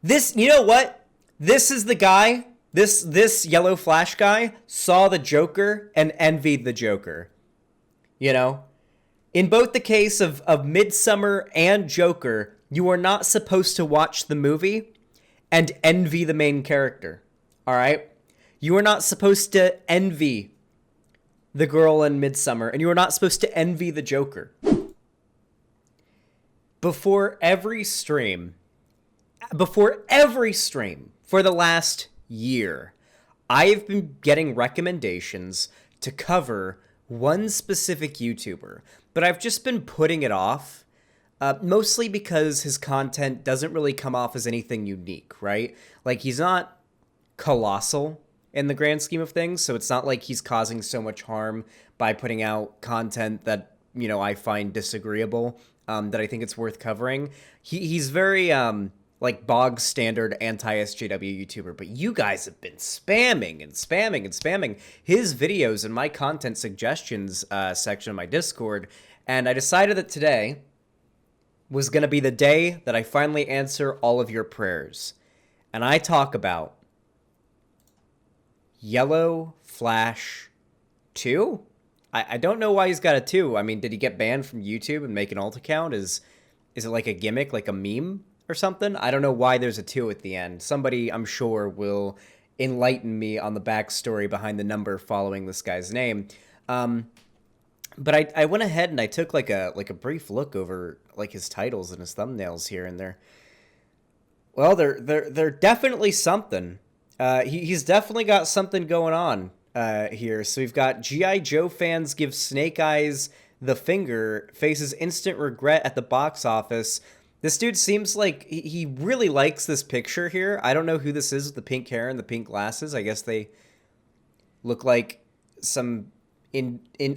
This, you know what? This is the guy, this Yellow Flash guy saw the Joker and envied the Joker. You know? In both the case of Midsummer and Joker, you are not supposed to watch the movie and envy the main character. All right? You are not supposed to envy the girl in Midsummer, and you are not supposed to envy the Joker. Before every stream for the last year, I've been getting recommendations to cover one specific YouTuber, but I've just been putting it off, mostly because his content doesn't really come off as anything unique, right? Like, he's not colossal in the grand scheme of things, so it's not like he's causing so much harm by putting out content that, you know, I find disagreeable, that I think it's worth covering. He's very, like, bog standard anti-sjw YouTuber, but you guys have been spamming his videos in my content suggestions section of my Discord, and I decided that today was going to be the day that I finally answer all of your prayers. And I talk about YellowFlash 2? I don't know why he's got a 2. I mean, did he get banned from YouTube and make an alt account? Is it like a gimmick, like a meme or something? I don't know why there's a 2 at the end. Somebody, I'm sure, will enlighten me on the backstory behind the number following this guy's name. But I went ahead and I took like a brief look over like his titles and his thumbnails here, and they're definitely something. He's definitely got something going on here. So we've got G.I. Joe fans give Snake Eyes the finger, faces instant regret at the box office. This dude seems like he really likes this picture here. I don't know who this is with the pink hair and the pink glasses. I guess they look like some in you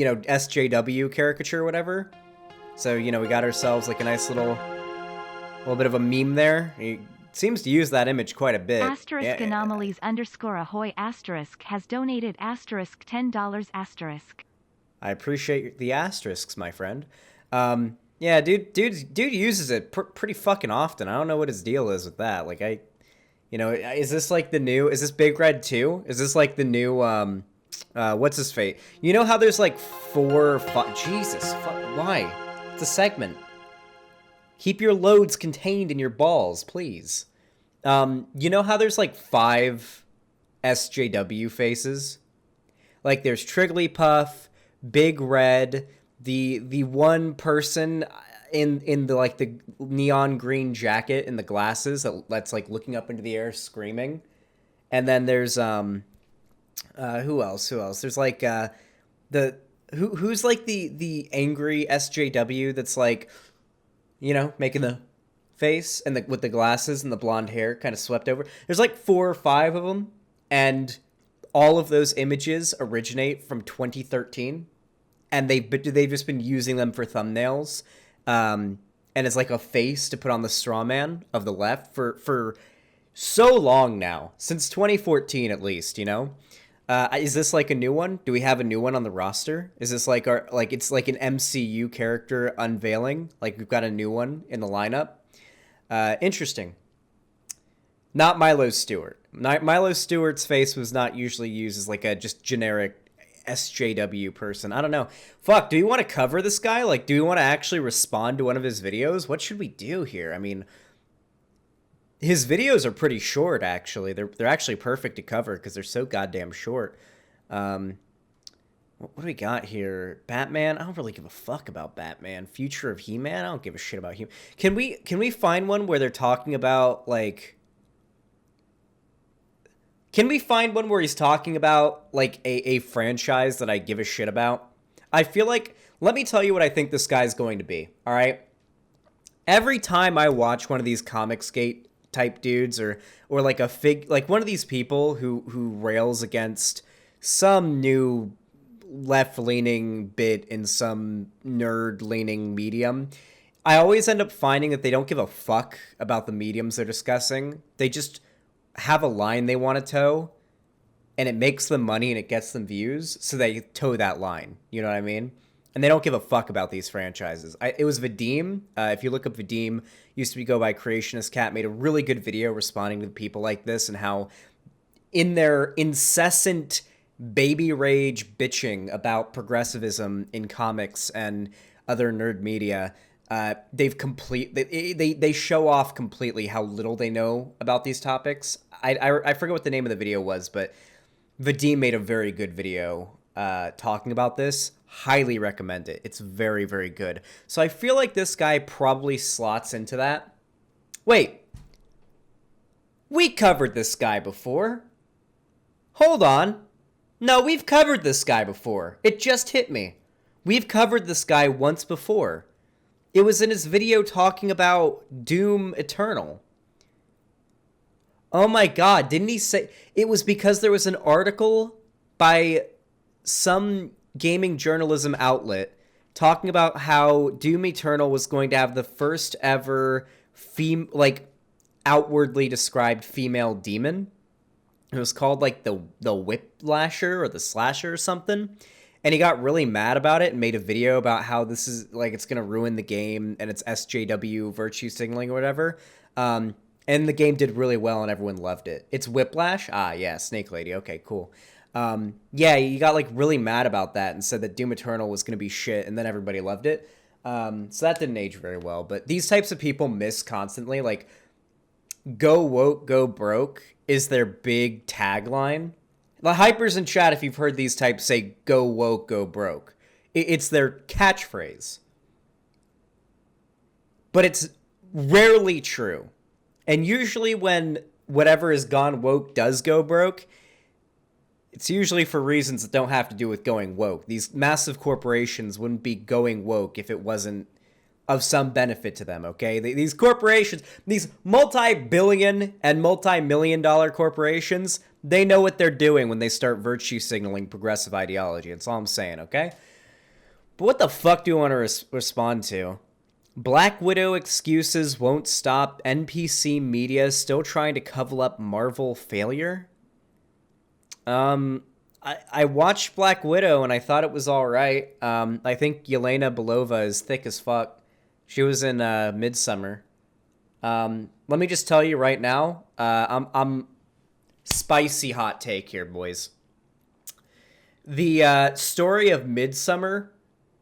know, SJW caricature or whatever. So, you know, we got ourselves like a nice little bit of a meme there. He seems to use that image quite a bit. Asterisk anomalies underscore ahoy asterisk has donated asterisk $10 asterisk. I appreciate the asterisks, my friend. Yeah, dude uses it pretty fucking often. I don't know what his deal is with that. Like, you know, is this like the new, is this Big Red 2? Is this like the new, what's his fate? You know how there's like 4 or 5, Jesus, why? It's a segment. Keep your loads contained in your balls, please. You know how there's like 5 SJW faces? Like there's Trigglypuff, Big Red, the one person in the like the neon green jacket and the glasses that's like looking up into the air screaming. And then there's who else? There's like who's like the angry SJW that's like, you know, making the face and with the glasses and the blonde hair kind of swept over. There's like 4 or 5 of them, and all of those images originate from 2013, and they've just been using them for thumbnails, and it's like a face to put on the straw man of the left for so long now, since 2014 at least, you know. Is this like a new one? Do we have a new one on the roster? Is this like it's like an MCU character unveiling? Like we've got a new one in the lineup? Interesting. Not Milo Stewart. Milo Stewart's face was not usually used as like a just generic SJW person. I don't know. Fuck, do we want to cover this guy? Like, do we want to actually respond to one of his videos? What should we do here? I mean, his videos are pretty short, actually. They're actually perfect to cover because they're so goddamn short. What do we got here? Batman? I don't really give a fuck about Batman. Future of He-Man? I don't give a shit about He-Man. Can we find one where they're talking about, like... Can we find one where he's talking about, like, a franchise that I give a shit about? I feel like... Let me tell you what I think this guy's going to be, all right? Every time I watch one of these Comicsgate type dudes or like like one of these people who rails against some new left-leaning bit in some nerd-leaning medium, I always end up finding that they don't give a fuck about the mediums they're discussing. They just have a line they want to toe, and it makes them money and it gets them views, so they toe that line. You know what I mean? And they don't give a fuck about these franchises. It was Vadim. If you look up Vadim, used to be go by Creationist Cat, made a really good video responding to people like this and how in their incessant baby rage bitching about progressivism in comics and other nerd media, they show off completely how little they know about these topics. I forget what the name of the video was, but Vadim made a very good video talking about this. Highly recommend it. It's very, very good. So I feel like this guy probably slots into that. Wait. We covered this guy before. Hold on. No, we've covered this guy before. It just hit me. We've covered this guy once before. It was in his video talking about Doom Eternal. Oh my god, didn't he say... It was because there was an article by some gaming journalism outlet talking about how Doom Eternal was going to have the first ever outwardly described female demon. It was called like the Whiplasher or the Slasher or something. And he got really mad about it and made a video about how this is like it's gonna ruin the game and it's SJW virtue signaling or whatever. And the game did really well and everyone loved it. It's Whiplash? Ah, yeah, Snake Lady. Okay, cool. Yeah, he got like really mad about that and said that Doom Eternal was going to be shit, and then everybody loved it. So that didn't age very well. But these types of people miss constantly. Like, go woke, go broke is their big tagline. The hypers in chat, if you've heard these types say go woke, go broke, it's their catchphrase. But it's rarely true. And usually when whatever is gone woke does go broke, it's usually for reasons that don't have to do with going woke. These massive corporations wouldn't be going woke if it wasn't of some benefit to them, okay? These corporations, these multi-billion and multi-million-dollar corporations, they know what they're doing when they start virtue signaling progressive ideology. That's all I'm saying, okay? But what the fuck do you want to respond to? Black Widow excuses won't stop NPC media still trying to cover up Marvel failure? I watched Black Widow and I thought it was all right. I think Yelena Belova is thick as fuck. She was in Midsummer. Let me just tell you right now, I'm spicy hot take here, boys. The story of Midsummer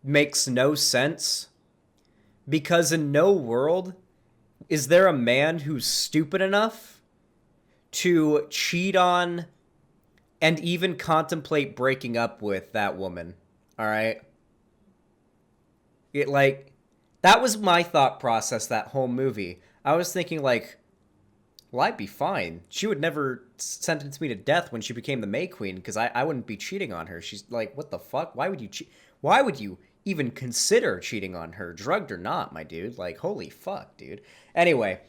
makes no sense because in no world is there a man who's stupid enough to cheat on and even contemplate breaking up with that woman, all right? That was my thought process that whole movie. I was thinking, like, well, I'd be fine. She would never sentence me to death when she became the May Queen, because I wouldn't be cheating on her. She's like, what the fuck? Why would you cheat? Why would you even consider cheating on her, drugged or not, my dude? Like, holy fuck, dude. Anyway,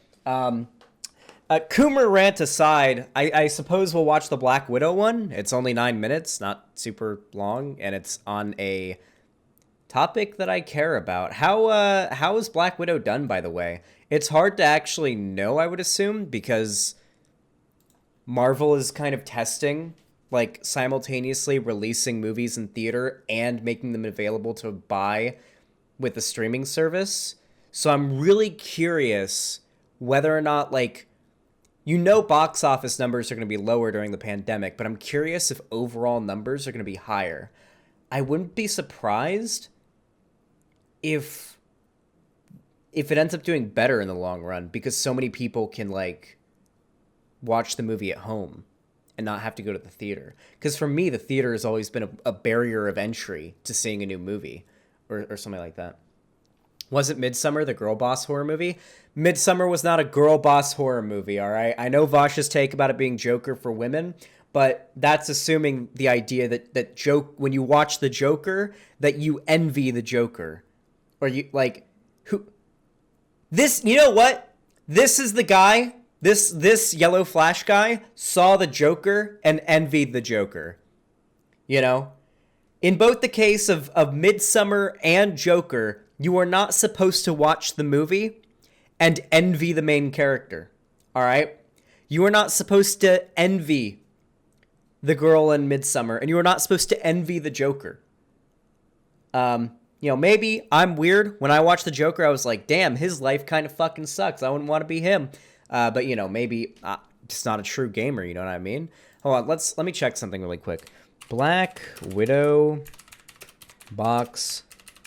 Coomer rant aside, I suppose we'll watch the Black Widow one. It's only 9 minutes, not super long, and it's on a topic that I care about. How is Black Widow done, by the way? It's hard to actually know, I would assume, because Marvel is kind of testing, like, simultaneously releasing movies in theater and making them available to buy with the streaming service. So I'm really curious whether or not, like, box office numbers are going to be lower during the pandemic, but I'm curious if overall numbers are going to be higher. I wouldn't be surprised if it ends up doing better in the long run because so many people can, like, watch the movie at home and not have to go to the theater. Because for me, the theater has always been a barrier of entry to seeing a new movie or something like that. Wasn't Midsummer the girl boss horror movie? Midsummer was not a girl boss horror movie, all right? I know Vash's take about it being Joker for women, but that's assuming the idea that when you watch the Joker, that you envy the Joker. Or you, like, who... This, you know what? This is the guy, this Yellow Flash guy saw the Joker and envied the Joker. You know? In both the case of Midsummer and Joker, you are not supposed to watch the movie and envy the main character, all right? You are not supposed to envy the girl in Midsummer, and you are not supposed to envy the Joker. you know, maybe I'm weird. When I watched the Joker, I was like, damn, his life kind of fucking sucks. I wouldn't want to be him. But you know, maybe just not a true gamer. You know what I mean? Hold on, let me check something really quick. Black Widow box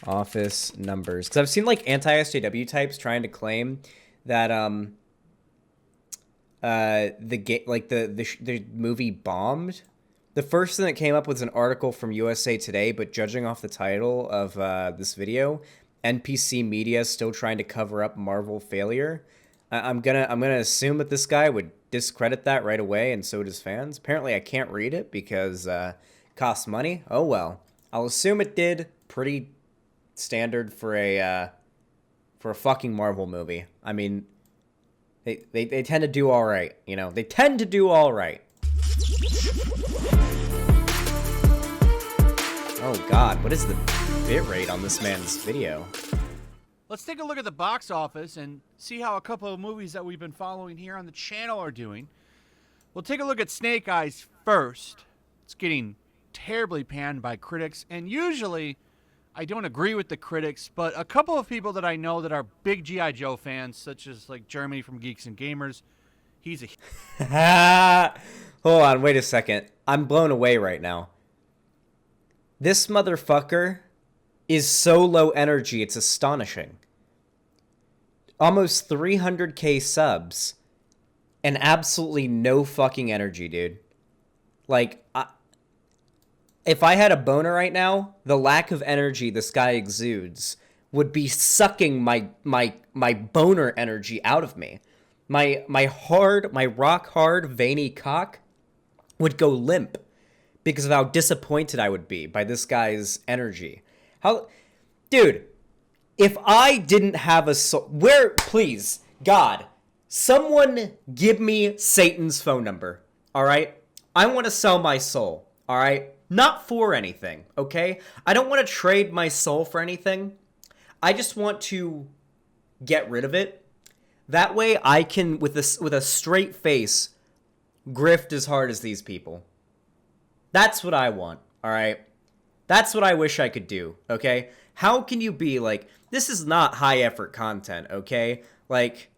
office numbers, because I've seen like anti-sjw types trying to claim that the movie bombed. The first thing that came up was an article from USA Today, but judging off the title of this video, NPC Media is still trying to cover up Marvel failure. I'm gonna assume that this guy would discredit that right away, and so does fans. Apparently, I can't read it because it costs money. Oh well, I'll assume it did. Pretty standard for a fucking Marvel movie. I mean, they tend to do all right. You know, they tend to do all right. Oh God, what is the bitrate on this man's video? Let's take a look at the box office and see how a couple of movies that we've been following here on the channel are doing. We'll take a look at Snake Eyes first. It's getting terribly panned by critics, and usually I don't agree with the critics, but a couple of people that I know that are big G.I. Joe fans, such as like Jeremy from Geeks and Gamers, he's a... Hold on, wait a second. I'm blown away right now. This motherfucker is so low energy, it's astonishing. Almost 300k subs and absolutely no fucking energy, dude. Like, if I had a boner right now, the lack of energy this guy exudes would be sucking my boner energy out of me. My rock hard veiny cock would go limp because of how disappointed I would be by this guy's energy. Dude, if I didn't have a soul, please, God, someone give me Satan's phone number, all right? I want to sell my soul, all right? Not for anything, okay? I don't want to trade my soul for anything. I just want to get rid of it. That way I can, with a straight face, grift as hard as these people. That's what I want, all right? That's what I wish I could do, okay? How can you be like, this is not high effort content, okay? Like,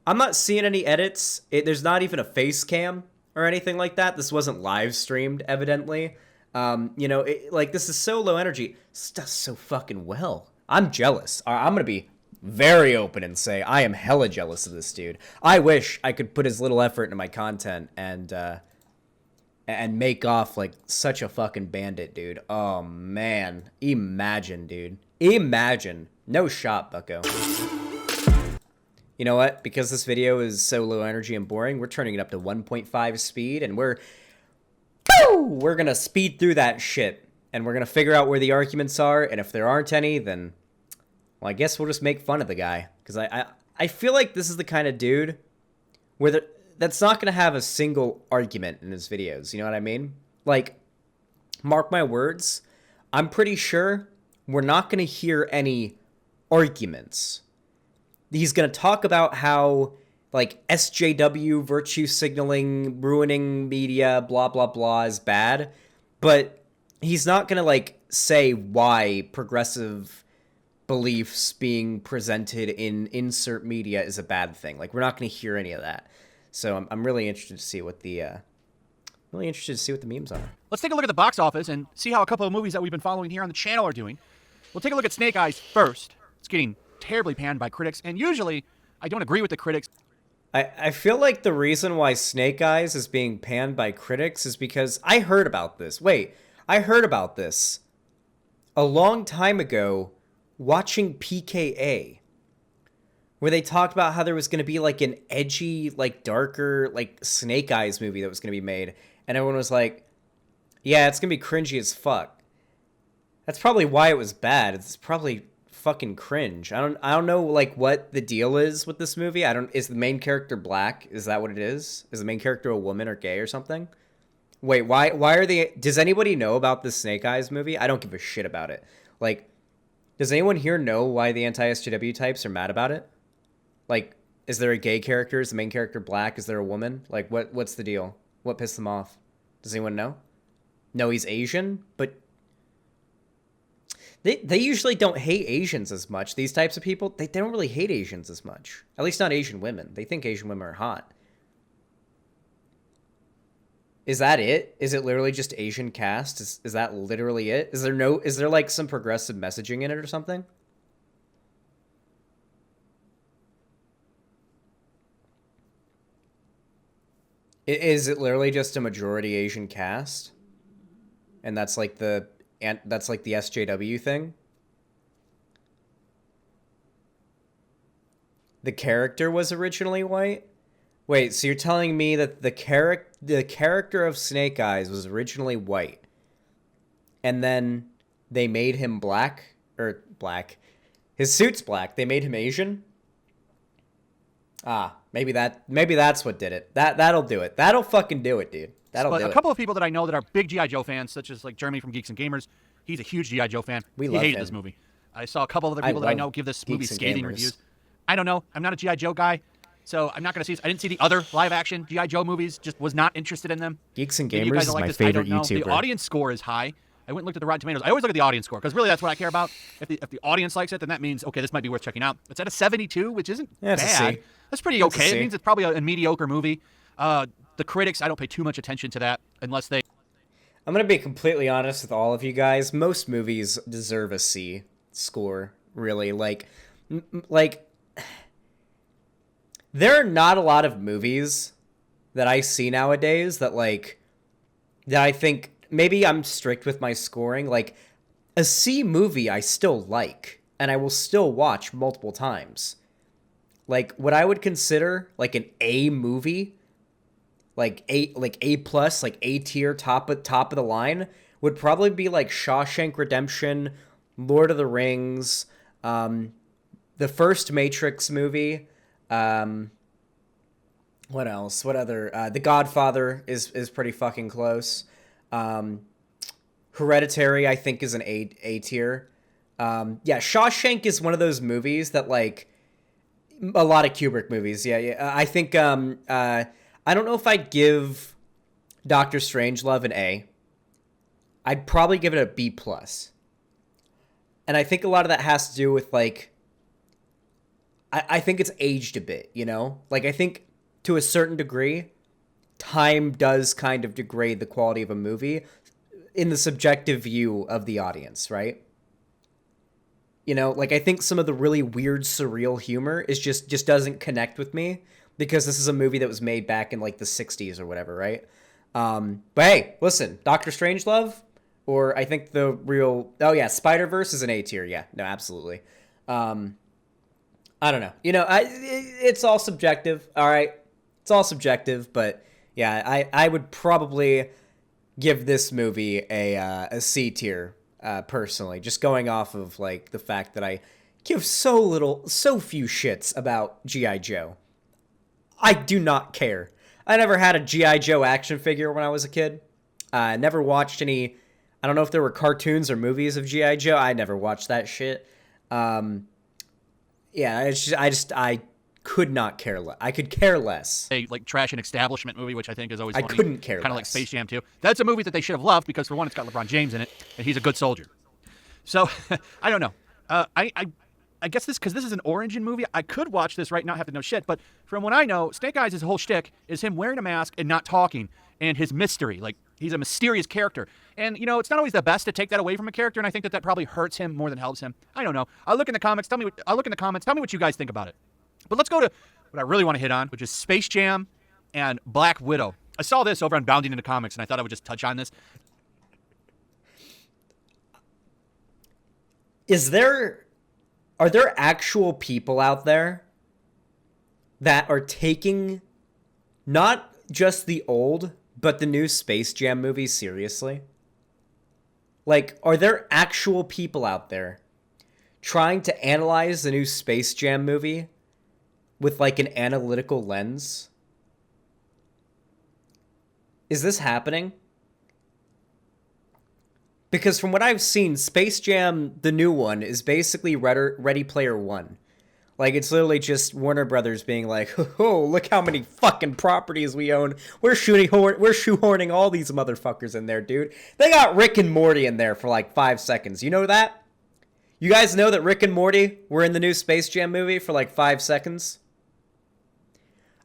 I'm not seeing any edits. There's not even a face cam or anything like that. This wasn't live streamed, evidently. You know, like, this is so low energy. This does so fucking well. I'm jealous. I'm going to be very open and say I am hella jealous of this dude. I wish I could put as little effort into my content and make off like such a fucking bandit, dude. Oh, man. Imagine, dude. Imagine. No shot, bucko. You know what? Because this video is so low energy and boring, we're turning it up to 1.5 speed, and we're going to speed through that shit. And we're going to figure out where the arguments are, and if there aren't any, then, well, I guess we'll just make fun of the guy. Because I feel like this is the kind of dude where that's not going to have a single argument in his videos. You know what I mean? Like, mark my words, I'm pretty sure we're not going to hear any arguments. He's going to talk about how, like, SJW, virtue signaling, ruining media, blah, blah, blah is bad. But he's not going to, like, say why progressive beliefs being presented in insert media is a bad thing. Like, we're not going to hear any of that. So I'm really interested to see what the memes are. Let's take a look at the box office and see how a couple of movies that we've been following here on the channel are doing. We'll take a look at Snake Eyes first. It's getting terribly panned by critics, and usually I don't agree with the critics. I feel like the reason why Snake Eyes is being panned by critics is because I heard about this. I heard about this a long time ago watching PKA, where they talked about how there was going to be like an edgy, like darker, like Snake Eyes movie that was going to be made. And everyone was like, yeah, it's going to be cringy as fuck. That's probably why it was bad. It's probably fucking cringe. I don't know like what the deal is with this movie. Is the main character black? Is that what it is? Is the main character a woman or gay or something? Wait, why are they, does anybody know about this Snake Eyes movie? I don't give a shit about it. Like, does anyone here know why the anti-sjw types are mad about it? Like, is there a gay character? Is the main character black? Is there a woman? Like, what's the deal? What pissed them off? Does anyone know? No, he's Asian, but They usually don't hate Asians as much. These types of people, they don't really hate Asians as much. At least not Asian women. They think Asian women are hot. Is that it? Is it literally just Asian cast? Is that literally it? Is there like some progressive messaging in it or something? Is it literally just a majority Asian cast? And that's like the SJW thing? The character was originally white? Wait, so you're telling me that the character of Snake Eyes was originally white, and then they made him black? Or black. His suit's black. They made him Asian? Ah, maybe that's what did it. That'll do it. That'll fucking do it, dude. That'll do it. A couple of people that I know that are big G.I. Joe fans, such as like Jeremy from Geeks and Gamers, he's a huge G.I. Joe fan. He hated this movie. I saw a couple other people that I know give this movie scathing reviews. I don't know. I'm not a G.I. Joe guy, so I'm not going to see this. I didn't see the other live-action G.I. Joe movies. Just was not interested in them. Geeks and Gamers is my favorite YouTuber. The audience score is high. I went and looked at the Rotten Tomatoes. I always look at the audience score because really that's what I care about. If the audience likes it, then that means, okay, this might be worth checking out. It's at a 72, which isn't bad. That's pretty okay. It means it's probably a mediocre movie. The critics, I don't pay too much attention to that unless they... I'm going to be completely honest with all of you guys. Most movies deserve a C score, really. Like, there are not a lot of movies that I see nowadays that I think... Maybe I'm strict with my scoring. Like, a C movie I still like, and I will still watch multiple times. Like, what I would consider, like, an A movie, like A plus, like A tier, top of the line, would probably be, like, Shawshank Redemption, Lord of the Rings, the first Matrix movie, what else? What other? The Godfather is pretty fucking close. Hereditary, I think, is an A tier. Yeah, Shawshank is one of those movies that, like, a lot of Kubrick movies. Yeah. I think, I don't know if I'd give Doctor Strangelove an A. I'd probably give it a B plus. And I think a lot of that has to do with, like, I think it's aged a bit, you know? Like, I think to a certain degree, time does kind of degrade the quality of a movie in the subjective view of the audience, right? You know, like, I think some of the really weird, surreal humor is just doesn't connect with me because this is a movie that was made back in, like, the 60s or whatever, right? But hey, listen, Doctor Strangelove, or I think the real... Oh, yeah, Spider-Verse is an A tier, yeah. No, absolutely. I don't know. You know, it's all subjective, all right? It's all subjective, but... Yeah, I would probably give this movie a C tier, personally, just going off of, like, the fact that I give so few shits about G.I. Joe. I do not care. I never had a G.I. Joe action figure when I was a kid. I never watched any, I don't know if there were cartoons or movies of G.I. Joe. I never watched that shit. Yeah, I could not care less. I could care less. A like trash and establishment movie, which I think is always funny. I couldn't care Kind of less. like Space Jam 2. That's a movie that they should have loved because, for one, it's got LeBron James in it, and he's a good soldier. So, I don't know. I guess because this is an origin movie, I could watch this right and not have to know shit. But from what I know, Snake Eyes' whole shtick is him wearing a mask and not talking, and his mystery. Like, he's a mysterious character. And, you know, it's not always the best to take that away from a character, and I think that probably hurts him more than helps him. I don't know. I'll look in the comments. Tell me what you guys think about it. But let's go to what I really want to hit on, which is Space Jam and Black Widow. I saw this over on Bounding into Comics, and I thought I would just touch on this. Are there actual people out there that are taking not just the old, but the new Space Jam movie seriously? Like, are there actual people out there trying to analyze the new Space Jam movie with, like, an analytical lens? Is this happening? Because from what I've seen, Space Jam, the new one, is basically Ready Player One. Like, it's literally just Warner Brothers being like, oh, look how many fucking properties we own. We're shoehorning all these motherfuckers in there, dude. They got Rick and Morty in there for like 5 seconds. You know that? You guys know that Rick and Morty were in the new Space Jam movie for like 5 seconds?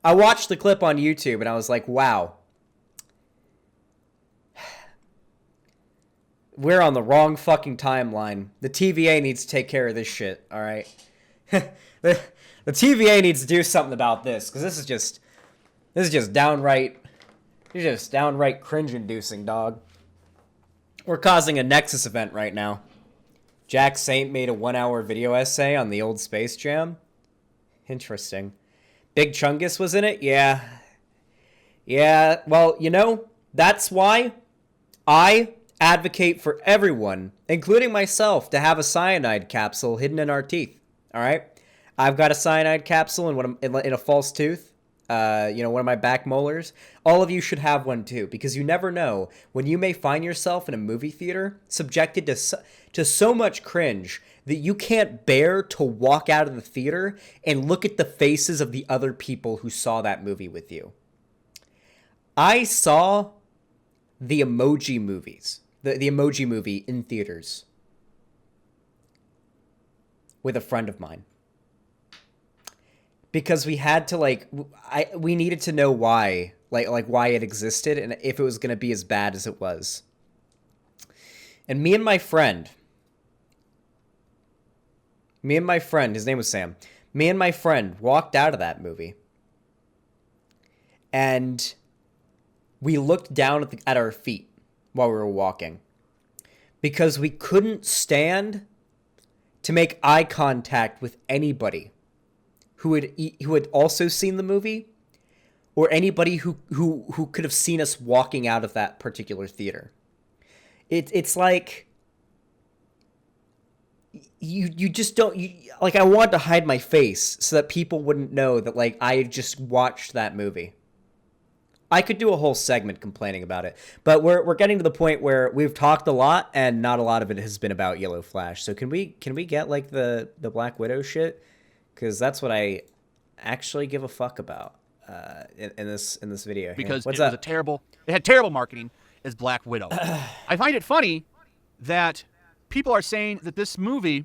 I watched the clip on YouTube and I was like, wow. We're on the wrong fucking timeline. The TVA needs to take care of this shit, alright? the TVA needs to do something about this, because this is just downright cringe-inducing, dog. We're causing a Nexus event right now. Jack Saint made a 1-hour video essay on the old Space Jam. Interesting. Big Chungus was in it? Yeah. Yeah, well, you know, that's why I advocate for everyone, including myself, to have a cyanide capsule hidden in our teeth. All right? I've got a cyanide capsule in a false tooth. One of my back molars. All of you should have one too, because you never know when you may find yourself in a movie theater subjected to so much cringe that you can't bear to walk out of the theater and look at the faces of the other people who saw that movie with you. I saw the Emoji movies, the Emoji movie in theaters with a friend of mine. Because we had to we needed to know why, like why it existed and if it was going to be as bad as it was. And me and my friend, his name was Sam. Me and my friend walked out of that movie. And we looked down at our feet while we were walking. Because we couldn't stand to make eye contact with anybody who had also seen the movie, or anybody who could have seen us walking out of that particular theater. It's like you just don't I wanted to hide my face so that people wouldn't know that like I had just watched that movie. I could do a whole segment complaining about it, but we're getting to the point where we've talked a lot and not a lot of it has been about Yellow Flash. So can we get like the Black Widow shit? Because that's what I actually give a fuck about in this video. Because What's it up? It had terrible marketing as Black Widow. I find it funny that people are saying that this movie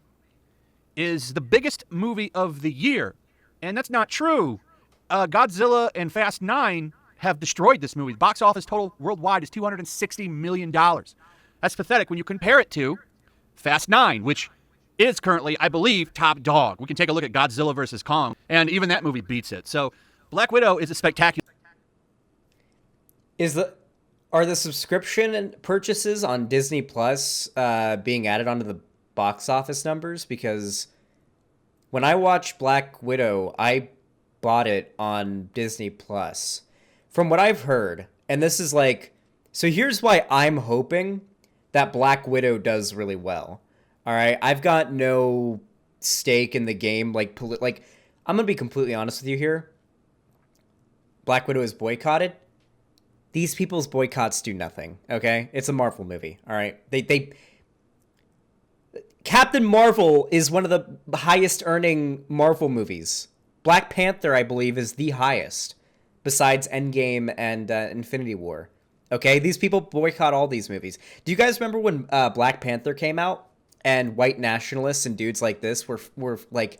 is the biggest movie of the year, and that's not true. Godzilla and Fast 9 have destroyed this movie. The box office total worldwide is $260 million. That's pathetic when you compare it to Fast 9, which is currently, I believe, top dog. We can take a look at Godzilla versus Kong, and even that movie beats it. So Black Widow is a spectacular. Are the subscription purchases on Disney Plus being added onto the box office numbers? Because when I watched Black Widow, I bought it on Disney Plus. From what I've heard, and this is so here's why I'm hoping that Black Widow does really well. All right, I've got no stake in the game. I'm gonna be completely honest with you here. Black Widow is boycotted. These people's boycotts do nothing. Okay, it's a Marvel movie. All right, they Captain Marvel is one of the highest earning Marvel movies. Black Panther, I believe, is the highest, besides Endgame and Infinity War. Okay, these people boycott all these movies. Do you guys remember when Black Panther came out? And white nationalists and dudes like this were like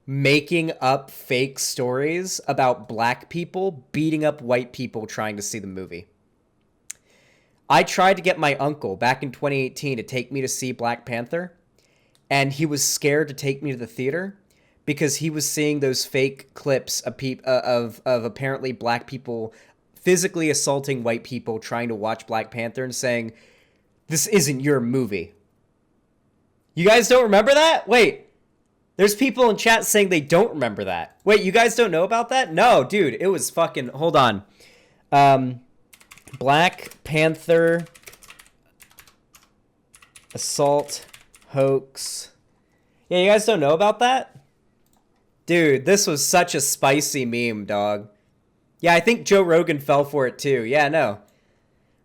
making up fake stories about black people beating up white people trying to see the movie. I tried to get my uncle back in 2018 to take me to see Black Panther, and he was scared to take me to the theater because he was seeing those fake clips of apparently black people physically assaulting white people trying to watch Black Panther and saying, "This isn't your movie." You guys don't remember that? Wait, there's people in chat saying they don't remember that. Wait, you guys don't know about that? No, dude, it was fucking, hold on. Black Panther assault hoax. Yeah, you guys don't know about that? Dude, this was such a spicy meme, dog. Yeah, I think Joe Rogan fell for it too. Yeah, no.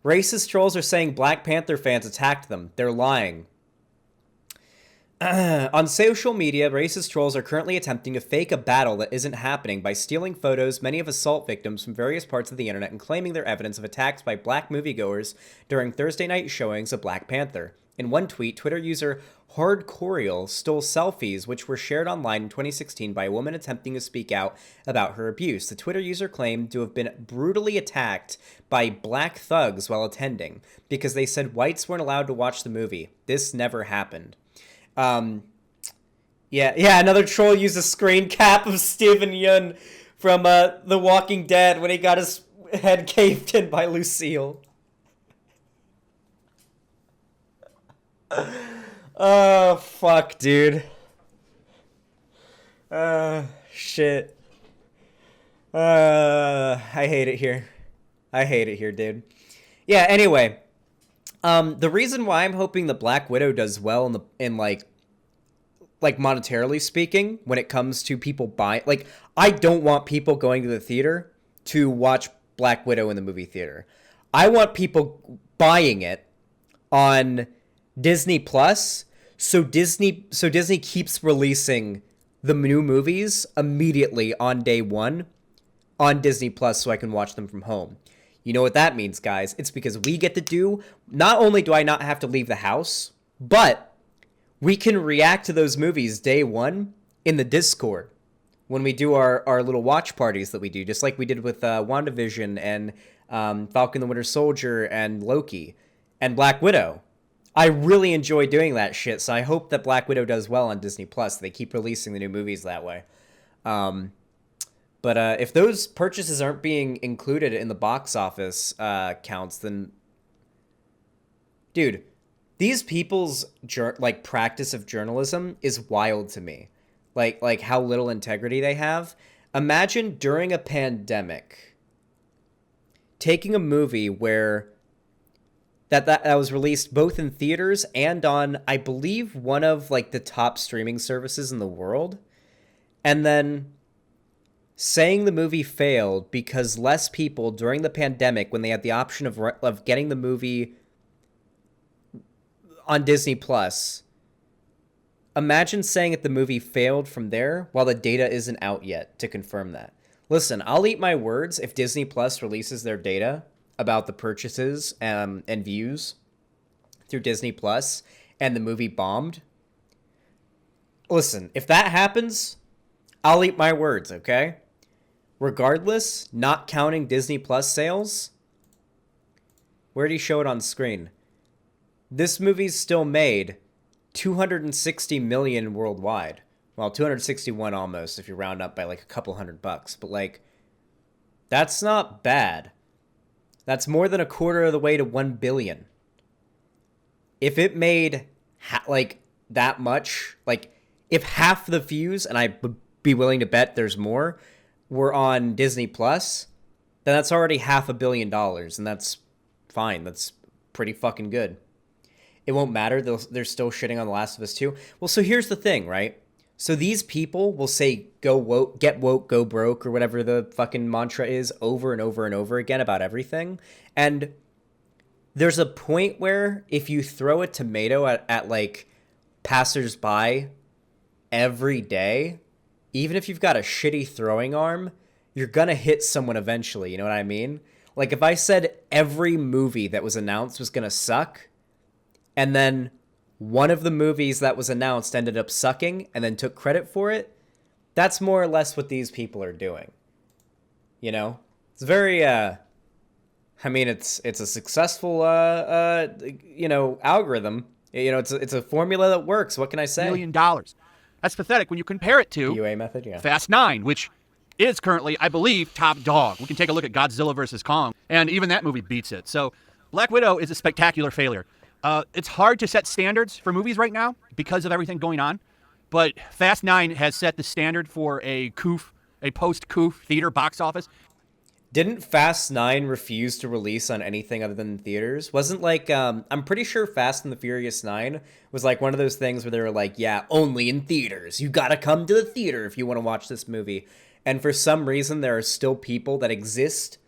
Racist trolls are saying Black Panther fans attacked them. They're lying. On social media, racist trolls are currently attempting to fake a battle that isn't happening by stealing photos, many of assault victims from various parts of the internet, and claiming they're evidence of attacks by black moviegoers during Thursday night showings of Black Panther. In one tweet, Twitter user Hardcorial stole selfies which were shared online in 2016 by a woman attempting to speak out about her abuse. The Twitter user claimed to have been brutally attacked by black thugs while attending because they said whites weren't allowed to watch the movie. This never happened. Yeah, another troll used a screen cap of Steven Yeun from The Walking Dead when he got his head caved in by Lucille. Oh, fuck, dude. Shit. I hate it here. I hate it here, dude. Yeah, anyway. The reason why I'm hoping the Black Widow does well in like monetarily speaking, when it comes to people buying, like, I don't want people going to the theater to watch Black Widow in the movie theater. I want people buying it on Disney Plus, so Disney keeps releasing the new movies immediately on day one on Disney Plus so I can watch them from home. You know what that means, guys? It's because we get to do, not only do I not have to leave the house, but we can react to those movies day one in the Discord when we do our little watch parties that we do, just like we did with WandaVision and Falcon the Winter Soldier and Loki and Black Widow. I really enjoy doing that shit, so I hope that Black Widow does well on Disney Plus. They keep releasing the new movies that way. But if those purchases aren't being included in the box office counts, then, dude, these people's practice of journalism is wild to me. Like how little integrity they have. Imagine during a pandemic taking a movie where that was released both in theaters and on, I believe, one of like the top streaming services in the world, and then saying the movie failed because less people during the pandemic, when they had the option of getting the movie on Disney Plus, imagine saying that the movie failed from there while the data isn't out yet to confirm that. Listen, I'll eat my words if Disney Plus releases their data about the purchases and views through Disney Plus and the movie bombed. Listen, if that happens, I'll eat my words, okay? Regardless, not counting Disney Plus sales, where do you show it on screen? This movie's still made $260 million worldwide. Well, 261 almost if you round up by like a couple $100. But like, that's not bad. That's more than a quarter of the way to 1 billion. If it made like that much, like if half the views, and I would be willing to bet there's more, were on Disney Plus, then that's already $500 million, and that's fine. That's pretty fucking good. It won't matter. They're still shitting on The Last of Us 2. Well, so here's the thing, right? So these people will say, go woke, get woke, go broke, or whatever the fucking mantra is over and over and over again about everything. And there's a point where if you throw a tomato at like passersby every day, even if you've got a shitty throwing arm, you're gonna hit someone eventually. You know what I mean? Like if I said every movie that was announced was gonna suck, and then one of the movies that was announced ended up sucking and then took credit for it, that's more or less what these people are doing. You know? It's very, I mean, it's a successful, algorithm. You know, it's a formula that works. What can I say? $1 million. That's pathetic when you compare it to UA method, yeah. Fast 9, which is currently, I believe, top dog. We can take a look at Godzilla vs. Kong, and even that movie beats it. So Black Widow is a spectacular failure. It's hard to set standards for movies right now because of everything going on, but Fast 9 has set the standard for a post-COOF theater box office. Didn't Fast 9 refuse to release on anything other than theaters? Wasn't like, I'm pretty sure Fast and the Furious 9 was like one of those things where they were like, yeah, only in theaters. You gotta come to the theater if you want to watch this movie. And for some reason, there are still people that exist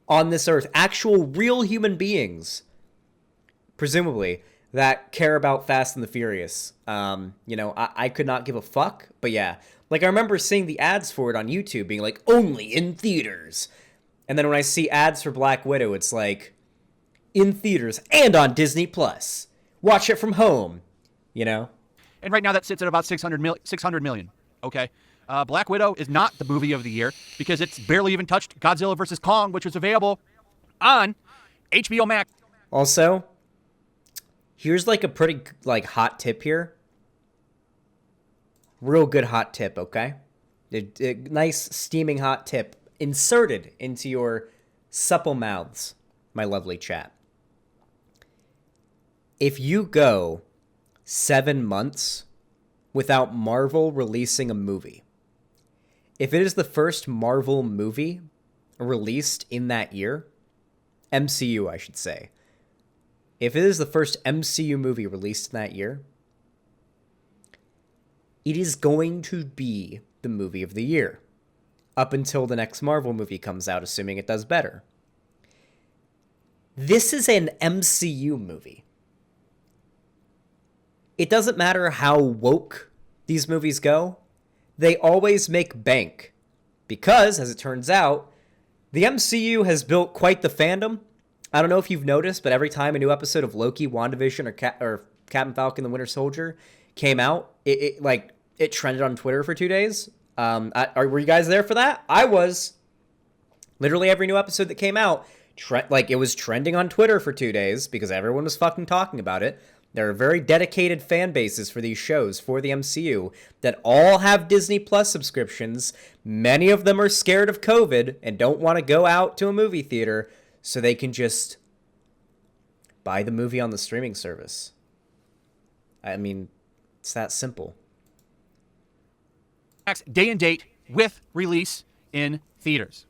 on this earth, actual real human beings, presumably, that care about Fast and the Furious. You know, I could not give a fuck, but yeah. Like, I remember seeing the ads for it on YouTube being like, only in theaters. And then when I see ads for Black Widow, it's like, in theaters and on Disney Plus. Watch it from home, you know? And right now that sits at about 600 million, okay? Black Widow is not the movie of the year because it's barely even touched Godzilla vs. Kong, which was available on HBO Max. Also, here's like a pretty like hot tip here. Real good hot tip, okay? A nice steaming hot tip inserted into your supple mouths, my lovely chat. If you go 7 months without Marvel releasing a movie, if it is the first Marvel movie released in that year, MCU, I should say, if it is the first MCU movie released in that year, it is going to be the movie of the year up until the next Marvel movie comes out, assuming it does better. This is an MCU movie. It doesn't matter how woke these movies go, they always make bank. Because, as it turns out, the MCU has built quite the fandom. I don't know if you've noticed, but every time a new episode of Loki, WandaVision, or Captain Falcon the Winter Soldier came out, it trended on Twitter for 2 days. Were you guys there for that? I was. Literally every new episode that came out, it was trending on Twitter for 2 days because everyone was fucking talking about it. There are very dedicated fan bases for these shows, for the MCU, that all have Disney Plus subscriptions. Many of them are scared of COVID and don't want to go out to a movie theater, so they can just buy the movie on the streaming service. I mean, it's that simple. Day and date with release in theaters.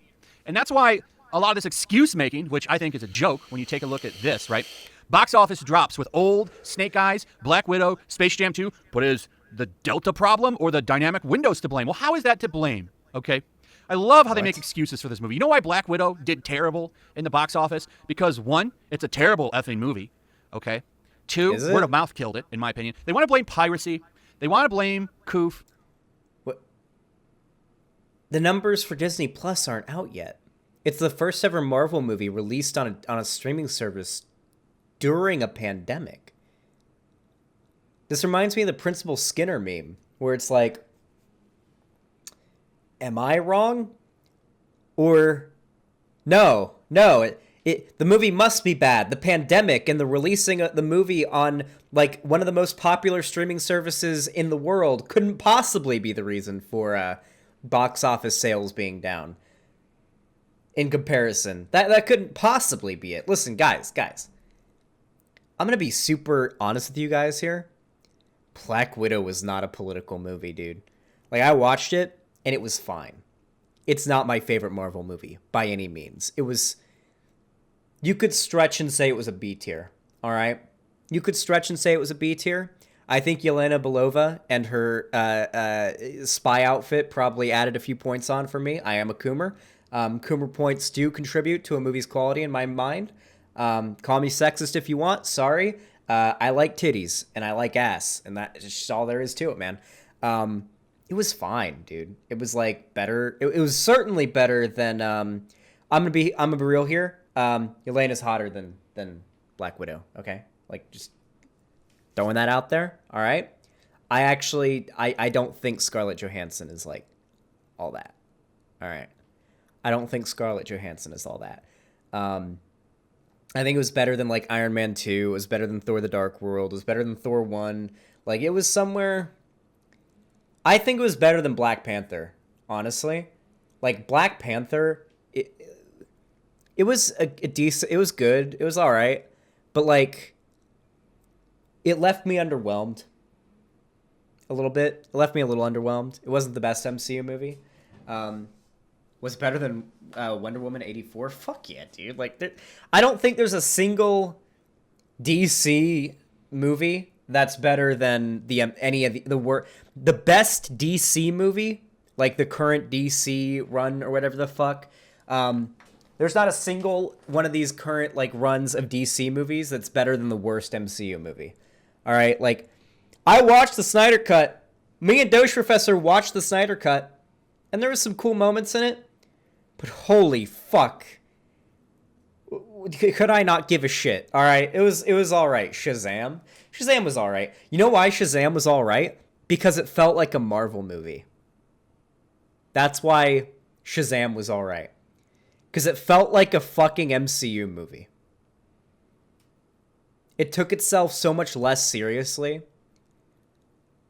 And that's why a lot of this excuse making, which I think is a joke when you take a look at this, right? Box office drops with Old, Snake Eyes, Black Widow, Space Jam 2. But is the Delta problem or the dynamic windows to blame? Well, how is that to blame? Okay. I love how they make excuses for this movie. You know why Black Widow did terrible in the box office? Because one, it's a terrible effing movie. Okay. Two, word of mouth killed it, in my opinion. They want to blame piracy. They want to blame Koof. What? The numbers for Disney Plus aren't out yet. It's the first ever Marvel movie released on a streaming service during a pandemic. This reminds me of the Principal Skinner meme, where it's like, am I wrong? Or, no, the movie must be bad. The pandemic and the releasing of the movie on, like, one of the most popular streaming services in the world couldn't possibly be the reason for box office sales being down. In comparison, that couldn't possibly be it. Listen, guys, I'm going to be super honest with you guys here. Black Widow was not a political movie, dude. Like, I watched it, and it was fine. It's not my favorite Marvel movie, by any means. It was... You could stretch and say it was a B tier, all right? You could stretch and say it was a B tier. I think Yelena Belova and her spy outfit probably added a few points on for me. I am a Coomer. Coomer points do contribute to a movie's quality in my mind. Call me sexist if you want. Sorry. I like titties and I like ass, and that's just all there is to it, man. It was fine, dude. It was like better. It was certainly better than. I'm gonna be real here. Yelena's hotter than Black Widow. Okay, like just throwing that out there. All right. I don't think Scarlett Johansson is like all that. All right. I don't think Scarlett Johansson is all that. I think it was better than like Iron Man 2. It was better than Thor: The Dark World. It was better than Thor 1. Like, it was somewhere. I think it was better than Black Panther, honestly. Like, Black Panther, it was a decent. It was good. It was all right, but like, it left me underwhelmed. A little bit. It left me a little underwhelmed. It wasn't the best MCU movie. Was better than Wonder Woman 84? Fuck yeah, dude. Like, I don't think there's a single DC movie that's better than any of the best DC movie, like the current DC run or whatever the fuck. There's not a single one of these current like runs of DC movies that's better than the worst MCU movie. All right, like I watched the Snyder Cut. Me and Doge Professor watched the Snyder Cut, and there was some cool moments in it. But holy fuck, could I not give a shit? All right, it was all right. Shazam was all right. You know why Shazam was all right? Because it felt like a Marvel movie. That's why Shazam was all right. Because it felt like a fucking MCU movie. It took itself so much less seriously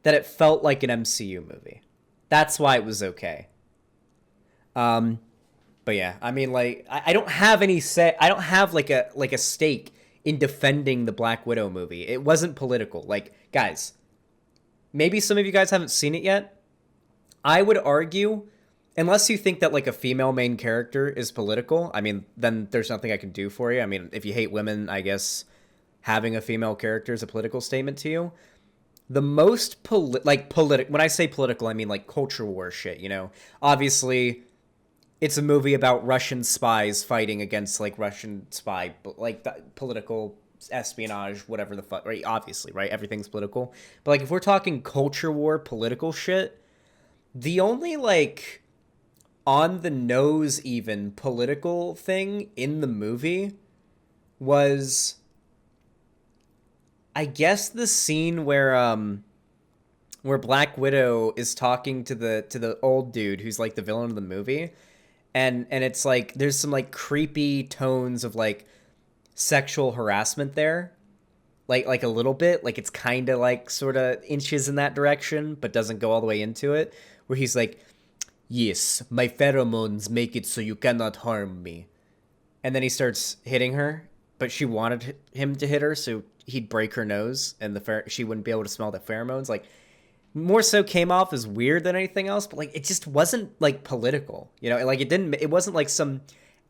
that it felt like an MCU movie. That's why it was okay. But yeah, I mean, like, I don't have any say. I don't have like a stake in defending the Black Widow movie. It wasn't political. Like, guys, maybe some of you guys haven't seen it yet. I would argue, unless you think that like a female main character is political, I mean, then there's nothing I can do for you. I mean, if you hate women, I guess having a female character is a political statement to you. The most when I say political, I mean like culture war shit, you know? Obviously, it's a movie about Russian spies fighting against like Russian spy, like political espionage, whatever the fuck, right? Obviously, right? Everything's political. But like if we're talking culture war, political shit, the only like on the nose even political thing in the movie was, I guess, the scene where Black Widow is talking to the old dude who's like the villain of the movie, and it's like there's some like creepy tones of like sexual harassment there, like a little bit, like it's kind of like sort of inches in that direction but doesn't go all the way into it, where he's like, yes, my pheromones make it so you cannot harm me, and then he starts hitting her, but she wanted him to hit her so he'd break her nose and she wouldn't be able to smell the pheromones. Like, more so came off as weird than anything else, but like it just wasn't like political, you know? Like it wasn't like some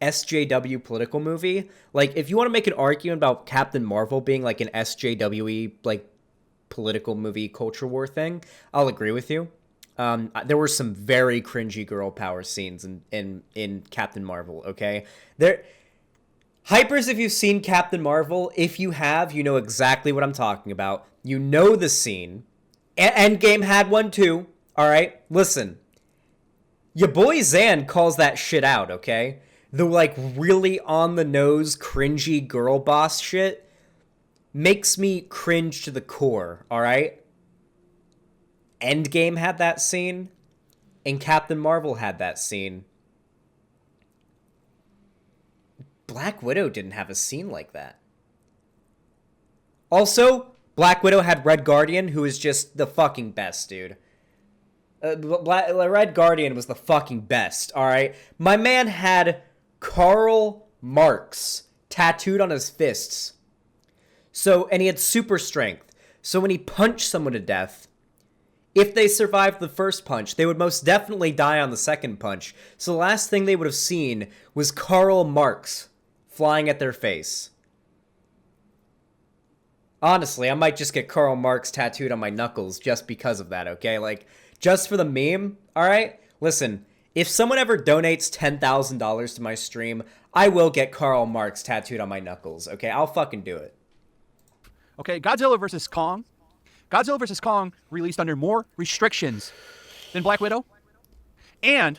SJW political movie. Like if you want to make an argument about Captain Marvel being like an SJW like political movie culture war thing, I'll agree with you. There were some very cringy girl power scenes in Captain Marvel, okay? Hypers, if you've seen Captain Marvel, if you have, you know exactly what I'm talking about. You know the scene. Endgame had one too, alright? Listen. Your boy Zan calls that shit out, okay? The, like, really on-the-nose, cringy girl boss shit makes me cringe to the core, alright? Endgame had that scene, and Captain Marvel had that scene. Black Widow didn't have a scene like that. Also, Black Widow had Red Guardian, who is just the fucking best, dude. Red Guardian was the fucking best, alright? My man had Karl Marx tattooed on his fists. And he had super strength. So when he punched someone to death, if they survived the first punch, they would most definitely die on the second punch. So the last thing they would have seen was Karl Marx flying at their face. Honestly, I might just get Karl Marx tattooed on my knuckles just because of that, okay? Like, just for the meme, alright? Listen, if someone ever donates $10,000 to my stream, I will get Karl Marx tattooed on my knuckles, okay? I'll fucking do it. Okay, Godzilla vs. Kong. Godzilla vs. Kong released under more restrictions than Black Widow. And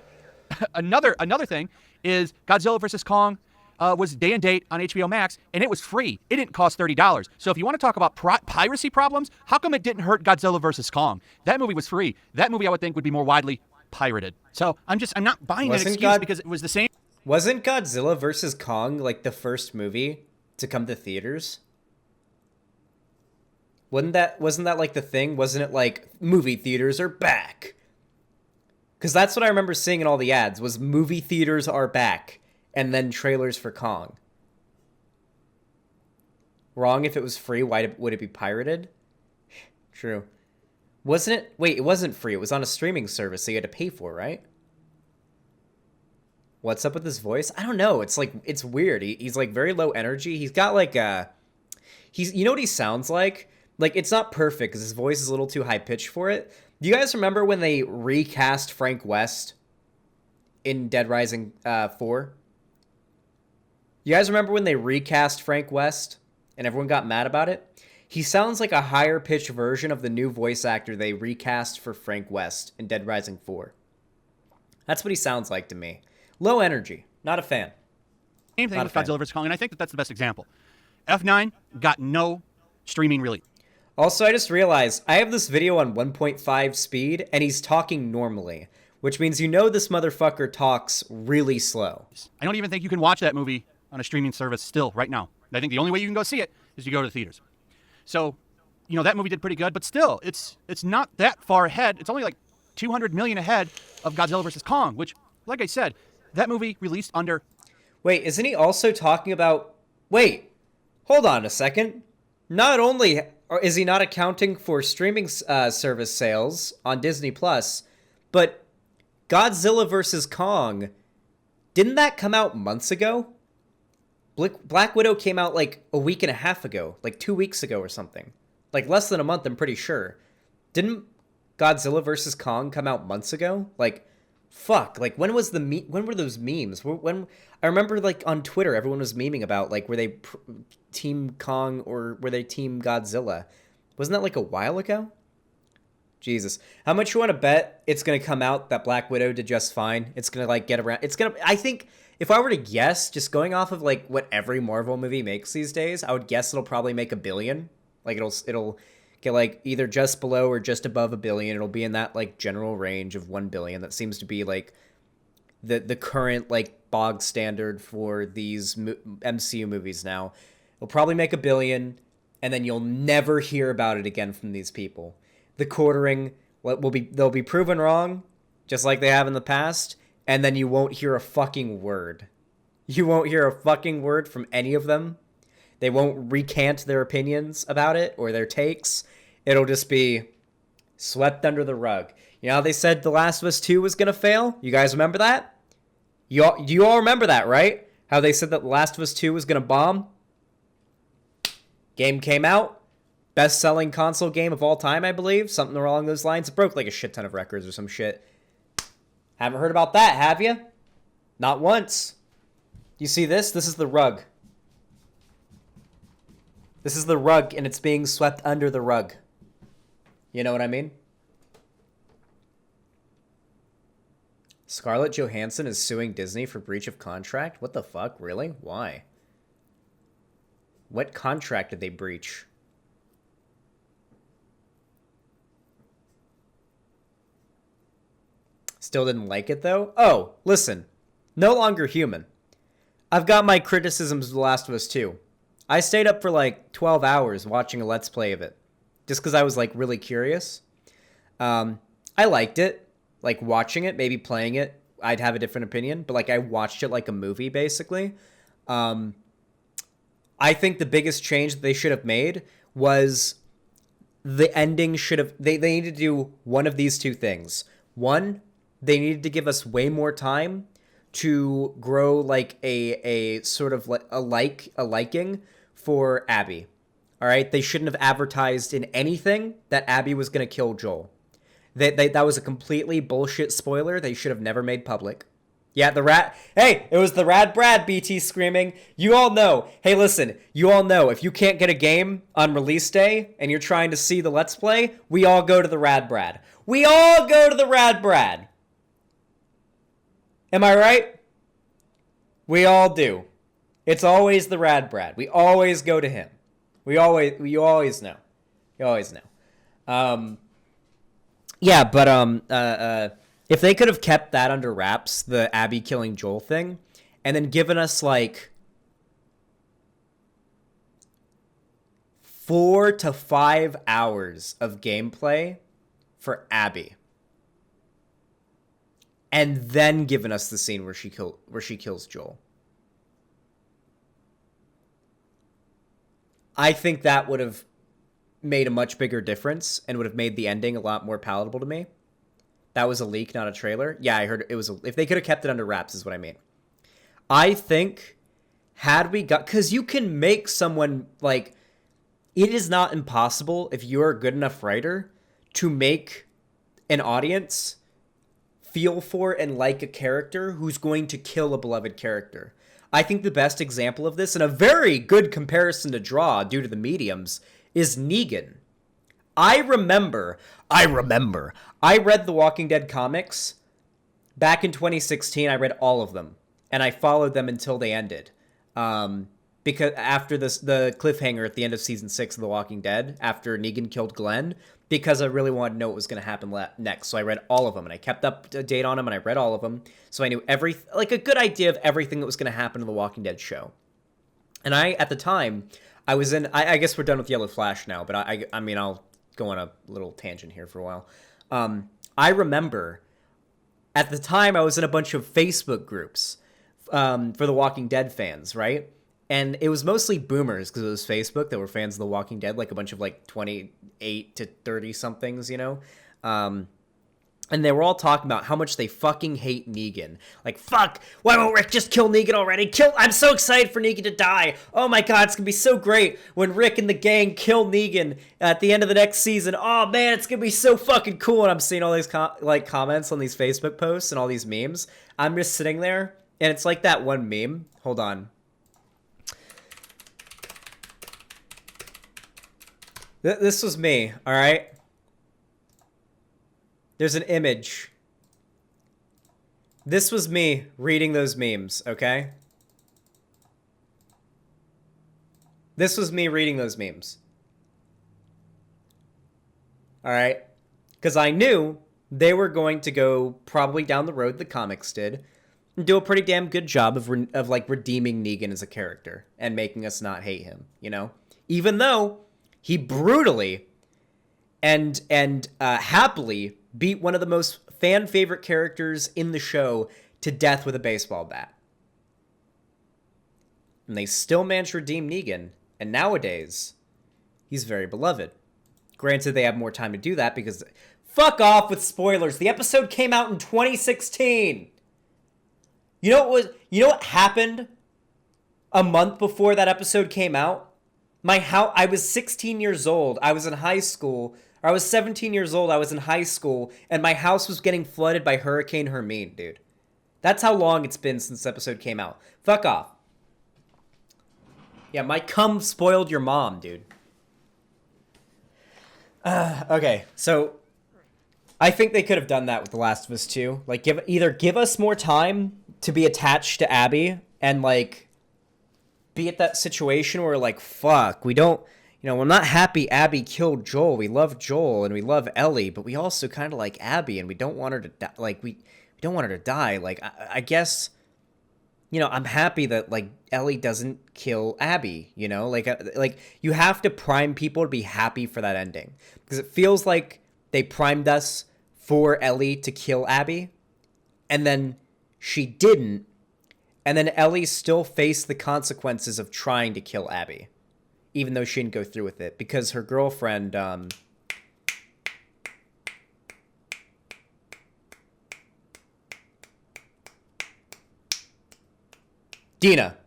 another thing is Godzilla vs. Kong was day and date on HBO Max, and it was free. It didn't cost $30. So if you want to talk about piracy problems, how come it didn't hurt Godzilla vs. Kong? That movie was free. That movie, I would think, would be more widely pirated. So I'm not buying that excuse because it was the same. Wasn't Godzilla vs. Kong like the first movie to come to theaters? Wasn't that like the thing? Wasn't it like movie theaters are back? Because that's what I remember seeing in all the ads was movie theaters are back. And then trailers for Kong. Wrong if it was free. Why would it be pirated? True. Wasn't it? Wait, it wasn't free. It was on a streaming service, so you had to pay for it, right? What's up with his voice? I don't know. It's like, it's weird. He's like very low energy. He's got like you know what he sounds like? Like, it's not perfect because his voice is a little too high pitched for it. Do you guys remember when they recast Frank West in Dead Rising 4? You guys remember when they recast Frank West and everyone got mad about it? He sounds like a higher pitched version of the new voice actor they recast for Frank West in Dead Rising 4. That's what he sounds like to me. Low energy. Not a fan. Same thing with Godzilla vs. Kong, and I think that's the best example. F9 got no streaming release. Also, I just realized I have this video on 1.5 speed, and he's talking normally, which means this motherfucker talks really slow. I don't even think you can watch that movie on a streaming service still right now. I think the only way you can go see it is you go to the theaters. So, that movie did pretty good, but still, it's not that far ahead. It's only like 200 million ahead of Godzilla vs. Kong, which, like I said, that movie released under... Wait, isn't he also talking about... Wait, hold on a second. Not only is he not accounting for streaming service sales on Disney+, but Godzilla vs. Kong, didn't that come out months ago? Black Widow came out like a week and a half ago, like 2 weeks ago or something. Like less than a month, I'm pretty sure. Didn't Godzilla vs. Kong come out months ago? Like, fuck. Like, when were those memes? When I remember, like, on Twitter, everyone was memeing about, like, were they Team Kong or were they Team Godzilla? Wasn't that, like, a while ago? Jesus. How much you want to bet it's going to come out that Black Widow did just fine? It's going to, like, get around... I think... If I were to guess, just going off of, like, what every Marvel movie makes these days, I would guess it'll probably make $1 billion. Like, it'll get, like, either just below or just above $1 billion. It'll be in that, like, general range of $1 billion. That seems to be, like, the current, like, bog standard for these MCU movies now. It'll probably make $1 billion, and then you'll never hear about it again from these people. The quartering, they'll be proven wrong, just like they have in the past, and then you won't hear a fucking word. You won't hear a fucking word from any of them. They won't recant their opinions about it or their takes. It'll just be swept under the rug. You know how they said The Last of Us 2 was going to fail? You guys remember that? You all remember that, right? How they said that The Last of Us 2 was going to bomb? Game came out. Best-selling console game of all time, I believe. Something along those lines. It broke like a shit ton of records or some shit. Haven't heard about that, have you? Not once. You see this? This is the rug. This is the rug, and it's being swept under the rug. You know what I mean? Scarlett Johansson is suing Disney for breach of contract? What the fuck? Really? Why? What contract did they breach? Still didn't like it, though? Oh, listen. No longer human. I've got my criticisms of The Last of Us 2. I stayed up for like 12 hours watching a Let's Play of it. Just because I was like really curious. I liked it. Like watching it, maybe playing it, I'd have a different opinion. But like I watched it like a movie, basically. I think the biggest change that they should have made was the ending should have... They needed to do one of these two things. One, they needed to give us way more time to grow like a sort of like a liking for Abby. All right, they shouldn't have advertised in anything that Abby was going to kill Joel. That was a completely bullshit spoiler they should have never made public. Yeah, it was the Rad Brad BT screaming. You all know. Hey, listen, you all know if you can't get a game on release day and you're trying to see the Let's Play, we all go to the Rad Brad. We all go to the Rad Brad. Am I right? We all do. It's always the Rad Brad. We always go to him. You always know. You always know. Yeah, but if they could have kept that under wraps, the Abby killing Joel thing, and then given us like 4 to 5 hours of gameplay for Abby, and then given us the scene where she kills Joel, I think that would have made a much bigger difference and would have made the ending a lot more palatable to me. That was a leak, not a trailer. Yeah, I heard it was if they could have kept it under wraps is what I mean. I think had we got, because you can make someone like, it is not impossible if you're a good enough writer to make an audience feel for and like a character who's going to kill a beloved character. I think the best example of this, and a very good comparison to draw due to the mediums, is Negan. I read the Walking Dead comics back in 2016. I read all of them, and I followed them until they ended. Because after the cliffhanger at the end of season 6 of The Walking Dead, after Negan killed Glenn, because I really wanted to know what was going to happen next. So I read all of them, and I kept up to date on them, and I read all of them. So I knew a good idea of everything that was going to happen in the Walking Dead show. And at the time, I was in, I guess we're done with Yellow Flash now, but I mean, I'll go on a little tangent here for a while. I remember at the time I was in a bunch of Facebook groups for the Walking Dead fans, right? And it was mostly boomers because it was Facebook that were fans of The Walking Dead, like a bunch of like 28 to 30 somethings, you know? And they were all talking about how much they fucking hate Negan. Like, fuck, why won't Rick just kill Negan already? I'm so excited for Negan to die. Oh my god, it's gonna be so great when Rick and the gang kill Negan at the end of the next season. Oh man, it's gonna be so fucking cool. And I'm seeing all these comments on these Facebook posts and all these memes. I'm just sitting there, and it's like that one meme. Hold on. This was me, all right? There's an image. This was me reading those memes, okay? This was me reading those memes. All right? Because I knew they were going to go probably down the road the comics did and do a pretty damn good job of like redeeming Negan as a character and making us not hate him, you know? Even though he brutally and happily beat one of the most fan favorite characters in the show to death with a baseball bat. And they still managed to redeem Negan, and nowadays, he's very beloved. Granted, they have more time to do that because... Fuck off with spoilers. The episode came out in 2016. You know what happened a month before that episode came out? I was 16 years old. I was in high school. Or I was 17 years old. I was in high school, and my house was getting flooded by Hurricane Hermine, dude. That's how long it's been since the episode came out. Fuck off. Yeah, my cum spoiled your mom, dude. Okay, so I think they could have done that with The Last of Us 2. Like, either give us more time to be attached to Abby and, like, be at that situation where, like, fuck, we don't, we're not happy Abby killed Joel. We love Joel and we love Ellie, but we also kind of like Abby and we don't want her to die. Like, we don't want her to die. Like, I guess, I'm happy that, like, Ellie doesn't kill Abby, like you have to prime people to be happy for that ending, because it feels like they primed us for Ellie to kill Abby, and then she didn't, and then Ellie still faced the consequences of trying to kill Abby, even though she didn't go through with it, because her girlfriend, Dina.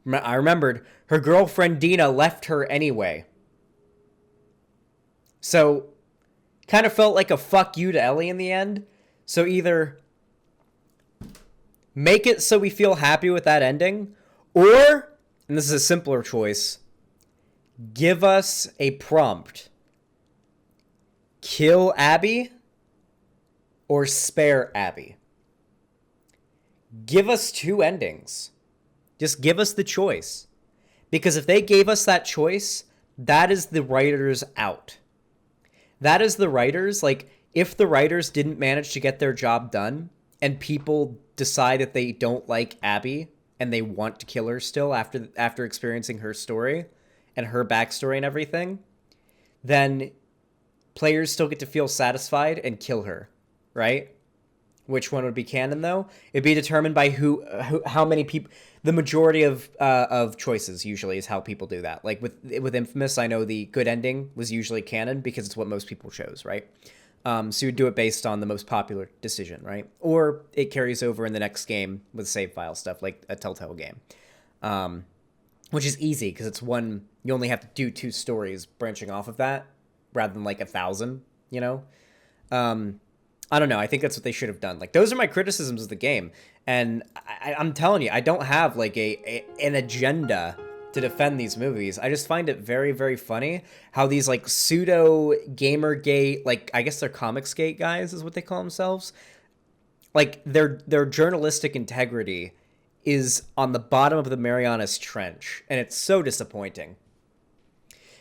I remembered her girlfriend Dina left her anyway. So, kind of felt like a fuck you to Ellie in the end. So either make it so we feel happy with that ending, or, and this is a simpler choice, give us a prompt. Kill Abby or spare Abby. Give us two endings. Just give us the choice. Because if they gave us that choice, that is the writers out. That is the writers, like, if the writers didn't manage to get their job done, and people decide that they don't like Abby, and they want to kill her still after experiencing her story, and her backstory and everything, then players still get to feel satisfied and kill her, right? Which one would be canon, though? It'd be determined by how many people. The majority of choices usually is how people do that. Like with Infamous, I know the good ending was usually canon because it's what most people chose, right? So you would do it based on the most popular decision, right? Or it carries over in the next game with save file stuff, like a Telltale game, which is easy because it's one. You only have to do two stories branching off of that, rather than like 1,000, I don't know. I think that's what they should have done. Like, those are my criticisms of the game. And I'm telling you, I don't have like an agenda to defend these movies. I just find it very, very funny how these like pseudo Gamergate, like I guess they're Comicsgate guys is what they call themselves. Like their journalistic integrity is on the bottom of the Marianas Trench, and it's so disappointing.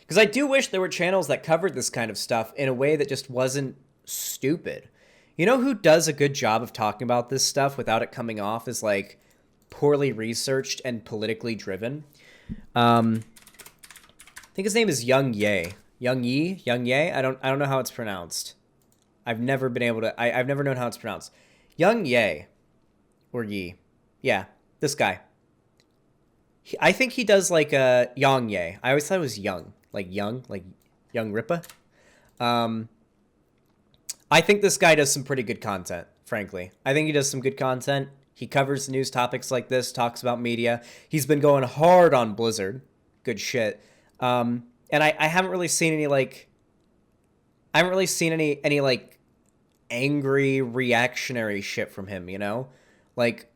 Because I do wish there were channels that covered this kind of stuff in a way that just wasn't stupid. You know who does a good job of talking about this stuff without it coming off as like poorly researched and politically driven? I think his name is Young Ye. Young Ye. I don't know how it's pronounced. I've never been able to. I've never known how it's pronounced. Young Ye, or Yi. Yeah, this guy. I think he does like a Yang Ye. I always thought it was Young, like Young Rippa. I think this guy does some pretty good content, frankly. I think he does some good content. He covers news topics like this, talks about media. He's been going hard on Blizzard. Good shit. And I haven't really seen any, like... I haven't really seen any like, angry, reactionary shit from him, you know? Like,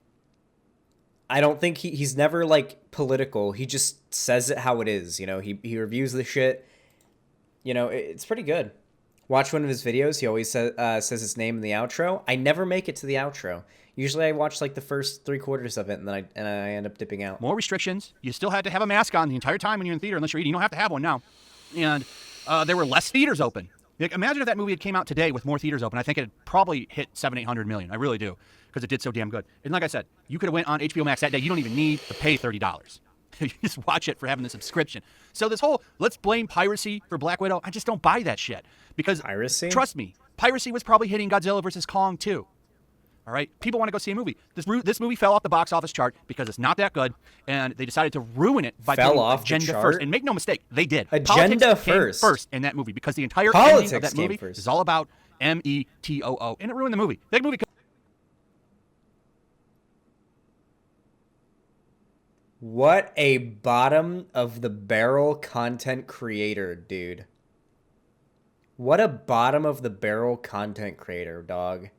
I don't think he's never, like, political. He just says it how it is, you know? He reviews the shit. You know, it's pretty good. Watch one of his videos. He always says his name in the outro. I never make it to the outro. Usually I watch like the first 3/4 of it, and then I end up dipping out. More restrictions. You still had to have a mask on the entire time when you're in theater, unless you're eating. You don't have to have one now. And there were less theaters open. Like, imagine if that movie had came out today with more theaters open. I think it'd probably hit 700-800 million. I really do, because it did so damn good. And like I said, you could have went on HBO Max that day. You don't even need to pay $30. You just watch it for having the subscription. So this whole let's blame piracy for Black Widow, I just don't buy that shit. Because piracy? Trust me, piracy was probably hitting Godzilla vs. Kong too. All right, people want to go see a movie. This movie fell off the box office chart because it's not that good, and they decided to ruin it by putting agenda first. And make no mistake, they did. Agenda Politics came first in that movie, because the entire ending of that movie is all about METOO, and it ruined the movie. That movie. What a bottom of the barrel content creator, dude. What a bottom of the barrel content creator, dog.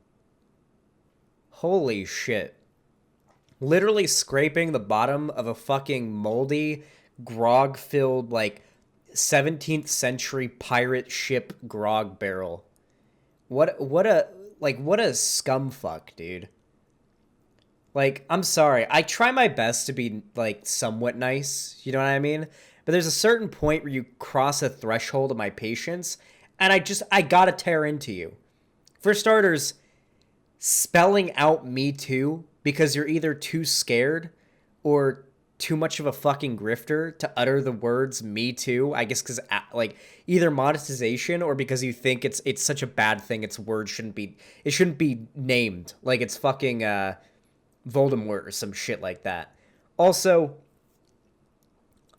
Holy shit. Literally scraping the bottom of a fucking moldy, grog-filled, like, 17th century pirate ship grog barrel. What a scumfuck, dude. Like, I'm sorry. I try my best to be, like, somewhat nice. You know what I mean? But there's a certain point where you cross a threshold of my patience, and I gotta tear into you. For starters, spelling out Me Too because you're either too scared or too much of a fucking grifter to utter the words Me Too, I guess because, like, either monetization or because you think it's such a bad thing, its word shouldn't be named. Like, it's fucking, Voldemort or some shit like that. Also,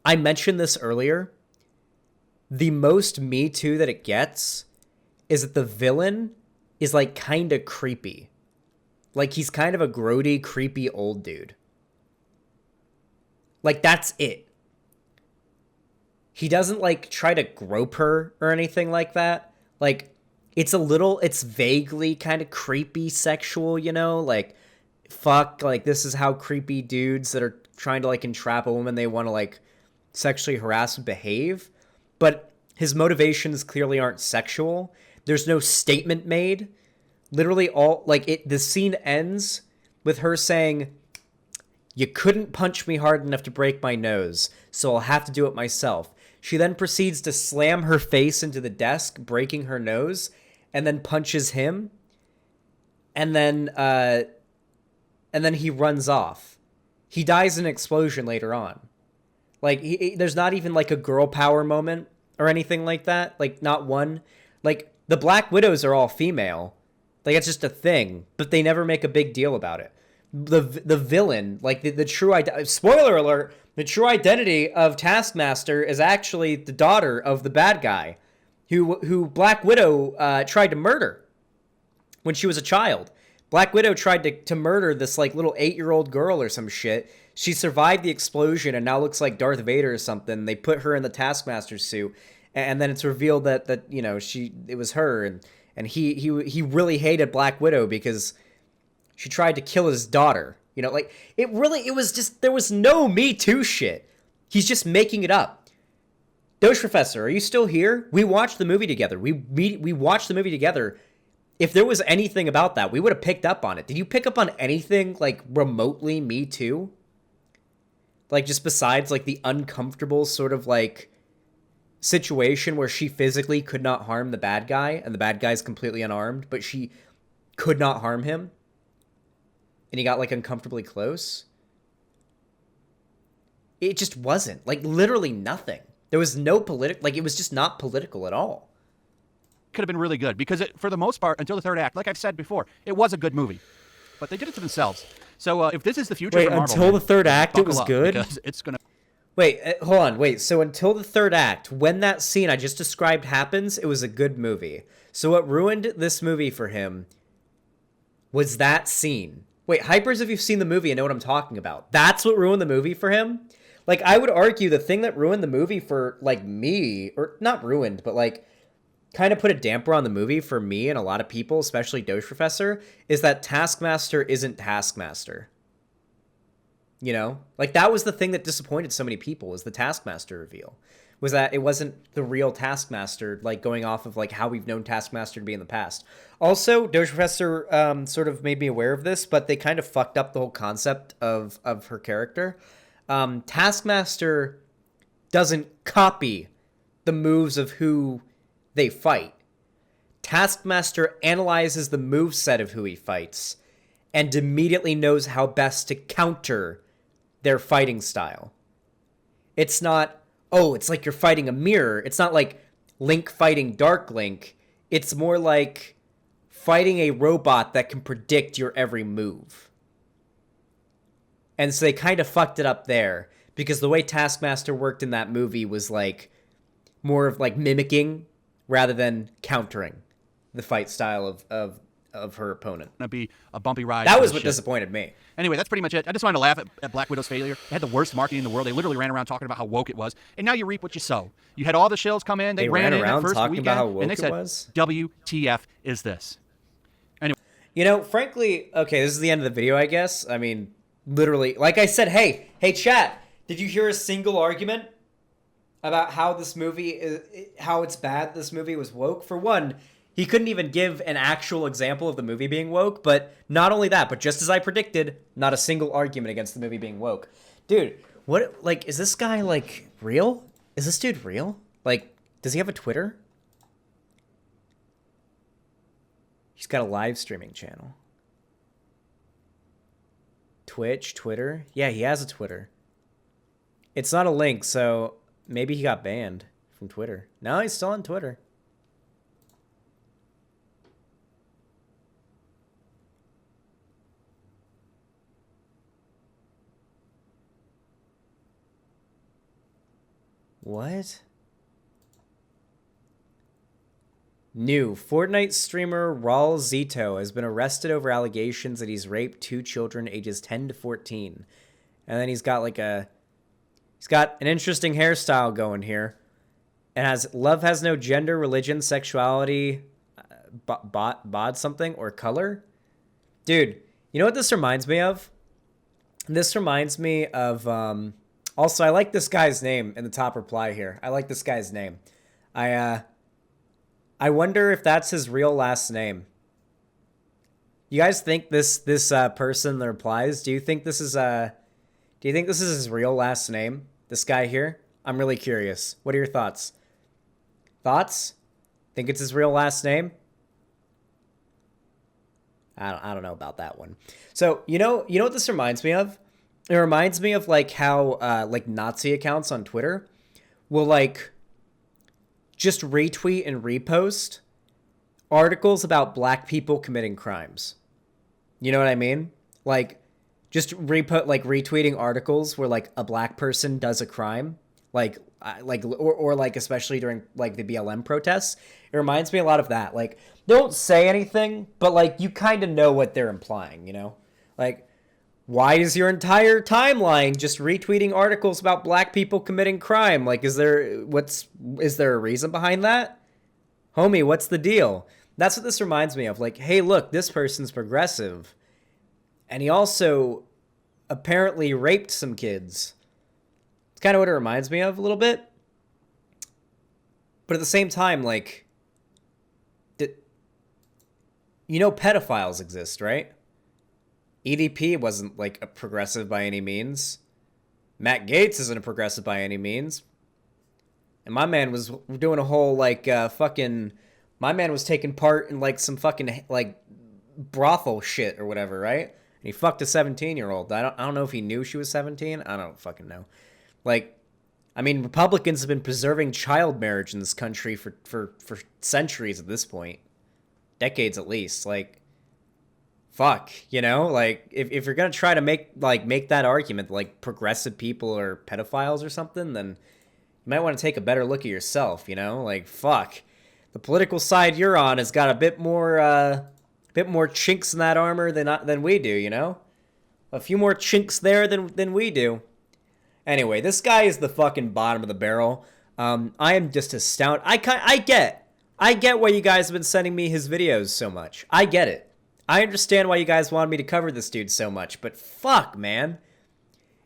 I mentioned this earlier. The most Me Too that it gets is that the villain is, like, kind of creepy. Like, he's kind of a grody, creepy old dude. Like, that's it. He doesn't, like, try to grope her or anything like that. Like, it's vaguely kind of creepy sexual, you know? Like, fuck, like, this is how creepy dudes that are trying to, like, entrap a woman they want to, like, sexually harass behave. But his motivations clearly aren't sexual. There's no statement made. Literally the scene ends with her saying, "You couldn't punch me hard enough to break my nose, so I'll have to do it myself." She then proceeds to slam her face into the desk, breaking her nose, and then punches him. And then he runs off. He dies in an explosion later on. Like, there's not even, like, a girl power moment or anything like that. Like, not one. Like, the Black Widows are all female. Like, it's just a thing. But they never make a big deal about it. The villain, like, the true... spoiler alert! The true identity of Taskmaster is actually the daughter of the bad guy who Black Widow tried to murder when she was a child. Black Widow tried to murder this, like, little 8-year-old girl or some shit. She survived the explosion and now looks like Darth Vader or something. They put her in the Taskmaster suit, and then it's revealed that you know, it was her, and he really hated Black Widow because she tried to kill his daughter. You know, like, it was just, there was no Me Too shit. He's just making it up. Doge Professor, are you still here? We watched the movie together. We watched the movie together. If there was anything about that, we would have picked up on it. Did you pick up on anything, like, remotely Me Too? Like, just besides, like, the uncomfortable sort of, like, situation where she physically could not harm the bad guy, and the bad guy's completely unarmed, but she could not harm him? And he got, like, uncomfortably close? It just wasn't. Like, literally nothing. There was no political, like, it was just not political at all. Could have been really good because for the most part, until the third act, like I've said before, it was a good movie, but they did it to themselves. So if this is the future for Marvel, until the third act, it was good? Because it's gonna. Wait, hold on, wait. So until the third act, when that scene I just described happens, it was a good movie. So what ruined this movie for him was that scene. Wait, Hypers, if you've seen the movie and know what I'm talking about, that's what ruined the movie for him? Like, I would argue the thing that ruined the movie for, like, me, or not ruined, but, like, kind of put a damper on the movie for me and a lot of people, especially Doge Professor, is that Taskmaster isn't Taskmaster. You know? Like, that was the thing that disappointed so many people, was the Taskmaster reveal. Was that it wasn't the real Taskmaster, like, going off of, like, how we've known Taskmaster to be in the past. Also, Doge Professor sort of made me aware of this, but they kind of fucked up the whole concept of her character. Taskmaster doesn't copy the moves of who they fight. Taskmaster analyzes the moveset of who he fights and immediately knows how best to counter their fighting style. It's not, oh, it's like you're fighting a mirror. It's not like Link fighting Dark Link. It's more like fighting a robot that can predict your every move. And so they kind of fucked it up there because the way Taskmaster worked in that movie was like more of like mimicking rather than countering the fight style of her opponent. Gonna be a bumpy ride. That was what disappointed me. Anyway, that's pretty much it. I just wanted to laugh at Black Widow's failure. It had the worst marketing in the world. They literally ran around talking about how woke it was, and now you reap what you sow. You had all the shills come in. They ran in around that first talking weekend, about how woke and they said, it was. "WTF is this?" Anyway, you know, frankly, okay, this is the end of the video, I guess. I mean, literally, like I said, hey, chat, did you hear a single argument about how this movie is, how it's bad this movie was woke? For one, he couldn't even give an actual example of the movie being woke, but not only that, but just as I predicted, not a single argument against the movie being woke. Dude, what, like, is this guy, like, real? Is this dude real? Like, does he have a Twitter? He's got a live streaming channel. Twitch, Twitter? Yeah, he has a Twitter. It's not a link, so maybe he got banned from Twitter. No, he's still on Twitter. What? New. Fortnite streamer Raul Zito has been arrested over allegations that he's raped 2 children ages 10 to 14. And then he's got like he's got an interesting hairstyle going here. It has love has no gender, religion, sexuality, bod something, or color. Dude, you know what this reminds me of? This reminds me of, also, I like this guy's name in the top reply here. I like this guy's name. I wonder if that's his real last name. You guys think this person that replies, do you think this is his real last name? This guy here? I'm really curious. What are your thoughts? Thoughts? Think it's his real last name? I don't know about that one. So, you know what this reminds me of? It reminds me of like how like Nazi accounts on Twitter will like just retweet and repost articles about black people committing crimes. You know what I mean? Like just retweeting articles where like a black person does a crime, or like especially during like the BLM protests. It reminds me a lot of that. Like they don't say anything, but like you kind of know what they're implying, you know? Like, why is your entire timeline just retweeting articles about black people committing crime? Like, is there a reason behind that? Homie, what's the deal? That's what this reminds me of. Like, hey, look, this person's progressive. And he also apparently raped some kids. It's kind of what it reminds me of a little bit. But at the same time, like, pedophiles exist, right? EDP wasn't, like, a progressive by any means. Matt Gaetz isn't a progressive by any means. And my man was doing a whole, like, my man was taking part in, like, some fucking, like, brothel shit or whatever, right? And he fucked a 17-year-old. I don't know if he knew she was 17. I don't fucking know. Like, I mean, Republicans have been preserving child marriage in this country for centuries at this point. Decades at least. Like, fuck, Like, if you're gonna try to make that argument that, like, progressive people are pedophiles or something, then you might want to take a better look at yourself, Like, fuck. The political side you're on has got a bit more chinks in that armor than we do, A few more chinks there than we do. Anyway, this guy is the fucking bottom of the barrel. I am just astounded. I get why you guys have been sending me his videos so much. I get it. I understand why you guys wanted me to cover this dude so much, but fuck, man.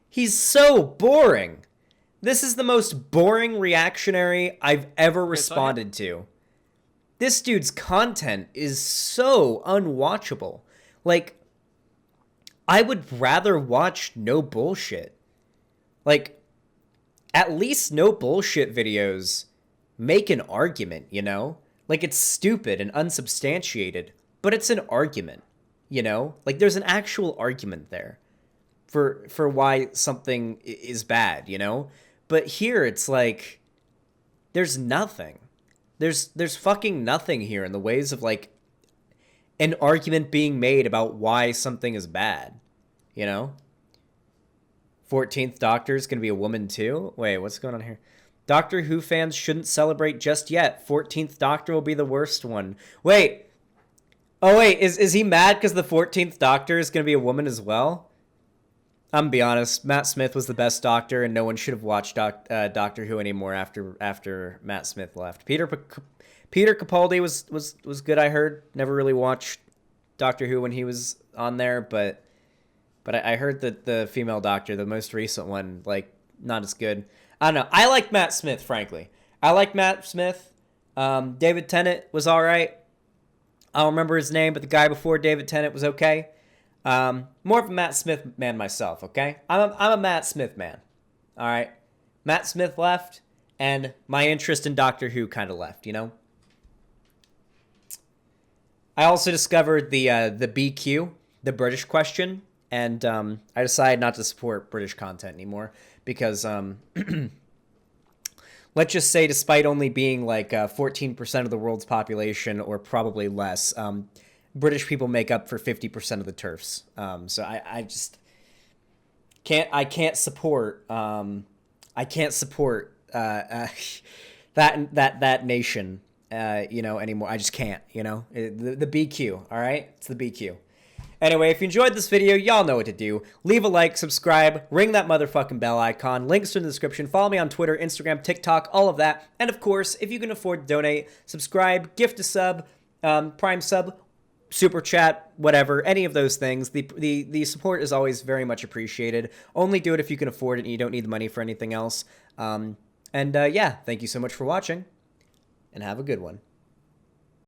He's so boring. This is the most boring reactionary I've ever responded to. This dude's content is so unwatchable. Like, I would rather watch no bullshit. Like, at least no bullshit videos make an argument, Like, it's stupid and unsubstantiated, but it's an argument, Like, there's an actual argument there for why something is bad, But here, it's like, there's nothing. There's fucking nothing here in the ways of, like, an argument being made about why something is bad, 14th Doctor is going to be a woman too? Wait, what's going on here? Doctor Who fans shouldn't celebrate just yet. 14th Doctor will be the worst one. Wait. Oh, wait. Is he mad because the 14th Doctor is going to be a woman as well? I'm going to be honest. Matt Smith was the best Doctor, and no one should have watched Doctor Who anymore after Matt Smith left. Peter Capaldi was good, I heard. Never really watched Doctor Who when he was on there, but I heard that the female Doctor, the most recent one, like, not as good. I don't know. I like Matt Smith, frankly. I like Matt Smith. David Tennant was all right. I don't remember his name, but the guy before David Tennant was okay. More of a Matt Smith man myself, okay? I'm a Matt Smith man. All right? Matt Smith left, and my interest in Doctor Who kind of left, I also discovered the BQ, the British question, and I decided not to support British content anymore because, let's just say, despite only being like 14% of the world's population, or probably less, British people make up for 50% of the TERFs. So I just can't support that nation anymore. I just can't. The BQ. All right, it's the BQ. Anyway, if you enjoyed this video, y'all know what to do. Leave a like, subscribe, ring that motherfucking bell icon. Links are in the description. Follow me on Twitter, Instagram, TikTok, all of that. And of course, if you can afford to donate, subscribe, gift a sub, Prime sub, super chat, whatever, any of those things. The support is always very much appreciated. Only do it if you can afford it and you don't need the money for anything else. Yeah, thank you so much for watching, and have a good one.